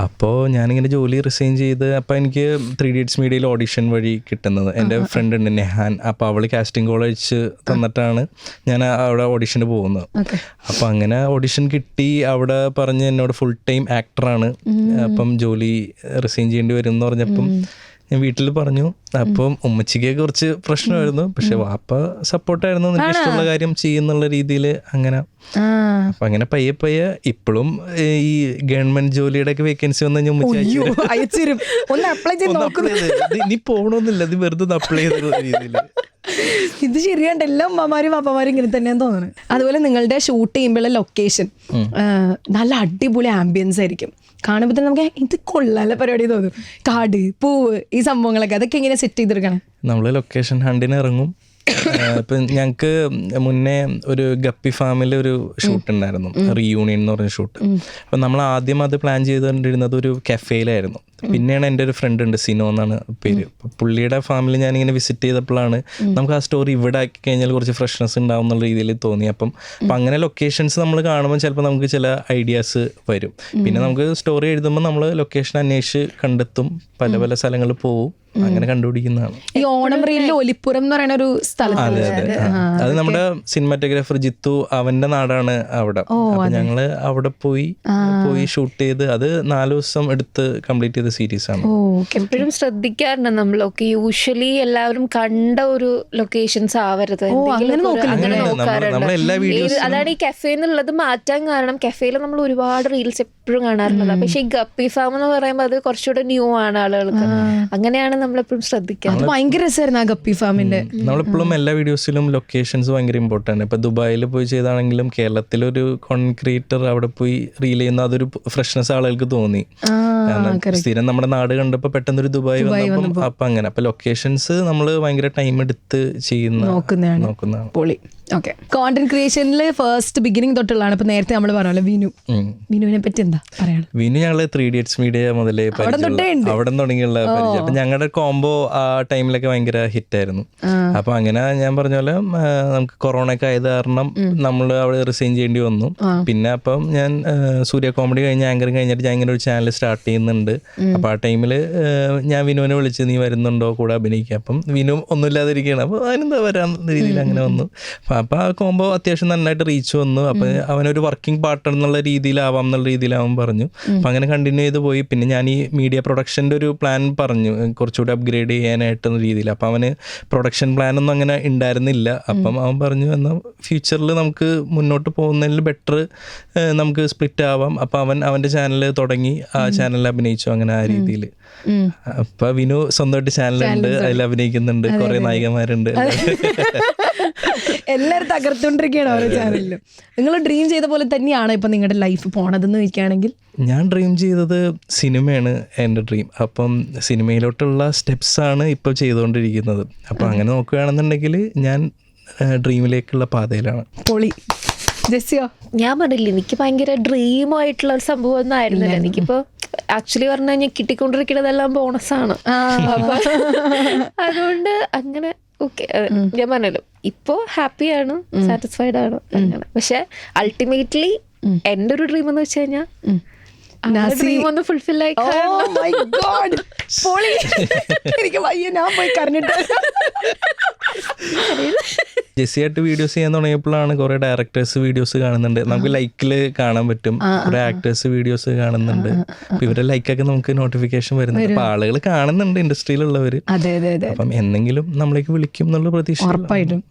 അപ്പോൾ ഞാനിങ്ങനെ ജോലി റിസൈൻ ചെയ്ത് അപ്പോൾ എനിക്ക് 3 Idiots മീഡിയയിൽ ഓഡിഷൻ വഴി കിട്ടുന്നത്. എൻ്റെ ഫ്രണ്ട് ഉണ്ട് നെഹാൻ, അപ്പോൾ അവൾ കാസ്റ്റിംഗ് കോൾ അയച്ച് തന്നിട്ടാണ് ഞാൻ അവിടെ ഓഡിഷന് പോകുന്നത്. അപ്പോൾ അങ്ങനെ ഓഡിഷൻ കിട്ടി. അവിടെ പറഞ്ഞ് എന്നോട് ഫുൾ ടൈം ആക്ടറാണ്, അപ്പം ജോലി റിസൈൻ ചെയ്യേണ്ടി വരും എന്ന് പറഞ്ഞപ്പം ഞാൻ വീട്ടിൽ പറഞ്ഞു. അപ്പം ഉമ്മച്ചിക്ക് കുറച്ച് പ്രശ്നമായിരുന്നു, പക്ഷെ വാപ്പ സപ്പോർട്ടായിരുന്നു, നിനക്ക് ഇഷ്ടമുള്ള കാര്യം ചെയ്യുന്നുള്ള രീതിയിൽ. അങ്ങനെ അപ്പൊ അങ്ങനെ പയ്യെ പയ്യെ ഇപ്പോഴും ഈ ഗവൺമെന്റ് ജോലിയുടെ ഒക്കെ വേക്കൻസി വന്നു കഴിഞ്ഞാൽ ഉമ്മച്ചി നീ പോകണമെന്നില്ല, ഇത് വെറുതെ അപ്ലൈ ചെയ്ത രീതിയിൽ. ഇത് ശരിയാണ്ട് എല്ലാ അമ്മമാരും അപ്പമാരും ഇങ്ങനെ തന്നെയാന്ന് തോന്നുന്നു. അതുപോലെ നിങ്ങളുടെ ഷൂട്ട് ചെയ്യുമ്പോഴുള്ള ലൊക്കേഷൻ നല്ല അടിപൊളി ആംബിയൻസ് ആയിരിക്കും. കാണുമ്പോൾ തന്നെ നമുക്ക് ഇത് കൊള്ളാല പരിപാടി തോന്നും. കാട്, പൂവ്, ഈ സംഭവങ്ങളൊക്കെ അതൊക്കെ എങ്ങനെ സെറ്റ് ചെയ്തെടുക്കണം? നമ്മൾ ലൊക്കേഷൻ ഹണ്ടിന് ഇറങ്ങും. ഇപ്പം ഞങ്ങൾക്ക് മുന്നേ ഒരു ഗപ്പി ഫാമിൽ ഒരു ഷൂട്ട് ഉണ്ടായിരുന്നു, റീയൂണിയൻ എന്ന് പറഞ്ഞ ഷൂട്ട്. അപ്പം നമ്മൾ ആദ്യം അത് പ്ലാൻ ചെയ്തുകൊണ്ടിരുന്നത് ഒരു കഫേയിലായിരുന്നു. പിന്നെയാണ് എൻ്റെ ഒരു ഫ്രണ്ട് ഉണ്ട്, സിനോ എന്നാണ് പേര്. പുള്ളിയുടെ ഫാമിലി ഞാനിങ്ങനെ വിസിറ്റ് ചെയ്തപ്പോഴാണ് നമുക്ക് ആ സ്റ്റോറി ഇവിടെ ആക്കി കഴിഞ്ഞാൽ കുറച്ച് ഫ്രഷ്നെസ് ഉണ്ടാവും എന്നുള്ള രീതിയിൽ തോന്നി. അപ്പം അങ്ങനെ ലൊക്കേഷൻസ് നമ്മൾ കാണുമ്പോൾ ചിലപ്പോൾ നമുക്ക് ചില ഐഡിയാസ് വരും. പിന്നെ നമുക്ക് സ്റ്റോറി എഴുതുമ്പോൾ നമ്മൾ ലൊക്കേഷൻ അന്വേഷിച്ച് കണ്ടെത്തും, പല പല സ്ഥലങ്ങളിൽ പോവും, അങ്ങനെ കണ്ടുപിടിക്കുന്നതാണ്. ഈ ഓണം റീലിൽ ഒലിപ്പുറം എന്ന് പറയുന്ന ഒരു സ്ഥലം, അതെ അതെ, അത് നമ്മുടെ സിനിമാറ്റോഗ്രാഫർ ജിത്തു, അവന്റെ നാടാണ് അവിടെ. അപ്പൊ ഞങ്ങള് അവിടെ പോയി ഷൂട്ട് ചെയ്ത് അത് 4 ദിവസം എടുത്ത് കംപ്ലീറ്റ് ചെയ്ത സീരീസ് ആണ്. എപ്പോഴും ശ്രദ്ധിക്കാറുണ്ട് നമ്മളൊക്കെ, യൂഷ്വലി എല്ലാവരും കണ്ട ഒരു ലൊക്കേഷൻസ് ആവരുത്, അങ്ങനെ നോക്കാറുണ്ട്. അതാണ് ഈ കഫേ എന്നുള്ളത് മാറ്റാൻ കാരണം. കഫേയിൽ നമ്മൾ ഒരുപാട് റീൽസ് എപ്പോഴും കാണാറുള്ളത്. പക്ഷെ ഈ ഗപ്പി ഫാം എന്ന് പറയുമ്പോൾ അത് കുറച്ചുകൂടെ ന്യൂ ആണ് ആളുകൾക്ക്. അങ്ങനെയാണ് നമ്മളെപ്പോഴും ശ്രദ്ധിക്കാം. ഭയങ്കര രസമായിരുന്നു ആ ഗപ്പി ഫാമിന്റെ. നമ്മളെപ്പോഴും എല്ലാ വീഡിയോസിലും ലൊക്കേഷൻസ് ഭയങ്കര ഇമ്പോർട്ടന്റ്. ഇപ്പൊ ദുബായിൽ പോയി ചെയ്താണെങ്കിലും കേരളത്തിലൊരു കോൺക്രീറ്റർ അവിടെ പോയി റീൽ ചെയ്യുന്ന അതൊരു ഫ്രഷ്നെസ് ആളുകൾക്ക് തോന്നി. കാരണം സ്ഥിരം നമ്മുടെ നാട് കണ്ടപ്പോൾ പെട്ടെന്നൊരു ദുബായ് വന്നപ്പോൾ അപ്പൊ അങ്ങനെ അപ്പൊ ലൊക്കേഷൻസ് നമ്മൾ ഭയങ്കര ടൈം എടുത്ത് നോക്കുന്നതാണ്. പൊളി. ഓക്കെ, കോണ്ടന്റ് ക്രിയേഷനിൽ ഫസ്റ്റ് ബിഗിനിങ് തൊട്ടുള്ളതാണ്. ഇപ്പൊ നേരത്തെ നമ്മൾ പറഞ്ഞല്ലോ വിനുവിനെ പറ്റി എന്താ പറയാ? വിനു ഞങ്ങള് 3 Idiots മീഡിയ മുതലേ അവിടെ തുടങ്ങിയുള്ള പരിചയം. അപ്പൊ ഞങ്ങളുടെ കോംബോ ആ ടൈമിലൊക്കെ ഭയങ്കര ഹിറ്റായിരുന്നു. അപ്പൊ അങ്ങനെ ഞാൻ പറഞ്ഞ പോലെ നമുക്ക് കൊറോണ ഒക്കെ ആയത് കാരണം നമ്മൾ അവിടെ റിസൈൻ ചെയ്യേണ്ടി വന്നു. പിന്നെ അപ്പം ഞാൻ സൂര്യ കോമഡി കഴിഞ്ഞ് ആങ്കറിങ് കഴിഞ്ഞിട്ട് ഞാൻ ഇങ്ങനെ ഒരു ചാനൽ സ്റ്റാർട്ട് ചെയ്യുന്നുണ്ട്. അപ്പൊ ആ ടൈമിൽ ഞാൻ വിനുവിനെ വിളിച്ച് നീ വരുന്നുണ്ടോ കൂടെ അഭിനയിക്കുക. അപ്പം വിനു ഒന്നുമില്ലാതിരിക്കുകയാണ്. അപ്പൊ അതിനെന്താ വരാന്ന രീതിയിൽ അങ്ങനെ വന്നു. അപ്പൊ ആ കോംബോ അത്യാവശ്യം നന്നായിട്ട് റീച്ച് വന്നു. അപ്പൊ അവനൊരു വർക്കിംഗ് പാർട്ണർ എന്നുള്ള രീതിയിലാവാം എന്നുള്ള രീതിയിലാവാൻ പറഞ്ഞു. അപ്പൊ അങ്ങനെ കണ്ടിന്യൂ ചെയ്ത് പോയി. പിന്നെ ഞാൻ ഈ മീഡിയ പ്രൊഡക്ഷൻ്റെ ഒരു പ്ലാൻ പറഞ്ഞു കുറച്ചുകൂടി അപ്ഗ്രേഡ് ചെയ്യാനായിട്ടെന്ന രീതിയിൽ. അപ്പം അവന് പ്രൊഡക്ഷൻ പ്ലാനൊന്നും അങ്ങനെ ഉണ്ടായിരുന്നില്ല. അപ്പം അവൻ പറഞ്ഞു എന്നാൽ ഫ്യൂച്ചറിൽ നമുക്ക് മുന്നോട്ട് പോകുന്നതിൽ ബെറ്റർ നമുക്ക് സ്പ്ലിറ്റ് ആവാം. അപ്പം അവൻ അവൻ്റെ ചാനൽ തുടങ്ങി ആ ചാനലിൽ അഭിനയിച്ചു. അങ്ങനെ ആ രീതിയിൽ. അപ്പൊ വിനു സ്വന്തമായിട്ട് ചാനലുണ്ട്, അതിൽ അഭിനയിക്കുന്നുണ്ട്, കുറെ നായികമാരുണ്ട്. എല്ലാവരും തകർത്തുകൊണ്ടിരിക്കുകയാണ് ഓരോ ചാനലിലും. നിങ്ങൾ ഡ്രീം ചെയ്ത പോലെ തന്നെയാണ് ഇപ്പൊ നിങ്ങളുടെ ലൈഫ് പോണതെന്ന് വെക്കുകയാണെങ്കിൽ? ഞാൻ ഡ്രീം ചെയ്തത് സിനിമയാണ് എൻ്റെ ഡ്രീം. അപ്പം സിനിമയിലോട്ടുള്ള സ്റ്റെപ്സാണ് ഇപ്പോൾ ചെയ്തുകൊണ്ടിരിക്കുന്നത്. അപ്പം അങ്ങനെ നോക്കുകയാണെന്നുണ്ടെങ്കിൽ ഞാൻ ഡ്രീമിലേക്കുള്ള പാതയിലാണ്. പൊളി. ജെസ്സിയോ? ഞാൻ പറഞ്ഞില്ല, എനിക്ക് ഭയങ്കര ഡ്രീമായിട്ടുള്ള ഒരു സംഭവം ഒന്നും ആയിരുന്നില്ല. എനിക്കിപ്പോ ആക്ച്വലി പറഞ്ഞു കഴിഞ്ഞാൽ കിട്ടിക്കൊണ്ടിരിക്കുന്നതെല്ലാം ബോണസാണ്. അതുകൊണ്ട് അങ്ങനെ ഓക്കെ, ഞാൻ പറഞ്ഞല്ലോ ഇപ്പോ ഹാപ്പിയാണ്, സാറ്റിസ്ഫൈഡ് ആണ് അങ്ങനെ. പക്ഷെ അൾട്ടിമേറ്റ്ലി എൻ്റെ ഒരു ഡ്രീം എന്ന് വെച്ച് കഴിഞ്ഞാൽ ഡ്രീം ഒന്ന് ഫുൾഫിൽ ആയി. ജെസ്സിയായിട്ട് വീഡിയോസ് ചെയ്യാൻ തുടങ്ങിയപ്പോഴാണ് കുറെ ഡയറക്ടേഴ്സ് വീഡിയോസ് കാണുന്നുണ്ട്, നമുക്ക് ലൈക്കിൽ കാണാൻ പറ്റും. കുറെ ആക്ടേഴ്സ് വീഡിയോസ് കാണുന്നുണ്ട്. അപ്പൊ ഇവരുടെ ലൈക്കൊക്കെ നമുക്ക് നോട്ടിഫിക്കേഷൻ വരുന്നുണ്ട്. അപ്പൊ ആളുകൾ കാണുന്നുണ്ട്, ഇൻഡസ്ട്രിയിലുള്ളവര്. അപ്പം എന്തെങ്കിലും നമ്മളേക്ക് വിളിക്കും എന്നുള്ള പ്രതീക്ഷ ഉറപ്പായിട്ടും.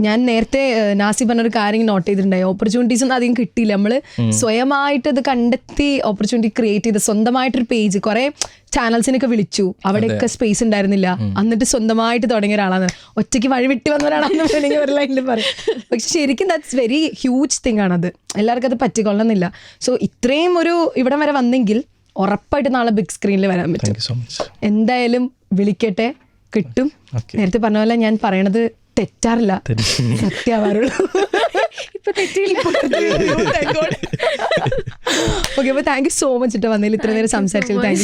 ഞാൻ നേരത്തെ നാസി പറഞ്ഞൊരു കാര്യം നോട്ട് ചെയ്തിട്ടുണ്ടായി. ഓപ്പർച്യൂണിറ്റീസ് ഒന്നും അധികം കിട്ടിയില്ല. നമ്മൾ സ്വയമായിട്ട് ഇത് കണ്ടെത്തി ഓപ്പർച്യൂണിറ്റി ക്രിയേറ്റ് ചെയ്ത് സ്വന്തമായിട്ടൊരു പേജ്, കുറെ ചാനൽസിനൊക്കെ വിളിച്ചു, അവിടെയൊക്കെ സ്പേസ് ഉണ്ടായിരുന്നില്ല. എന്നിട്ട് സ്വന്തമായിട്ട് തുടങ്ങിയ ഒരാളാണ്. ഒറ്റയ്ക്ക് വഴി വിട്ട് വന്നവരാണെന്ന് വേണമെങ്കിൽ ഒരു ലൈനിൽ പറയും. പക്ഷെ ശരിക്കും ദാറ്റ്സ് വെരി ഹ്യൂജ് തിങ് ആണത്. എല്ലാവർക്കും അത് പറ്റിക്കൊള്ളുന്നില്ല. സോ ഇത്രയും ഒരു ഇവിടം വരെ വന്നെങ്കിൽ ഉറപ്പായിട്ട് നാളെ ബിഗ് സ്ക്രീനിൽ വരാൻ പറ്റും. എന്തായാലും വിളിക്കട്ടെ, കിട്ടും. നേരത്തെ പറഞ്ഞ പോലെ ഞാൻ പറയണത് തെറ്റാറില്ല, സത്യമാവാറുള്ളൂ. ഇപ്പൊ തെറ്റില്ല. ഓക്കെ, അപ്പൊ താങ്ക് യു സോ മച്ച് ഇട്ട് വന്നതിൽ ഇത്ര നേരം സംസാരിച്ചത്. Thank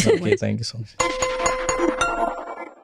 you so much.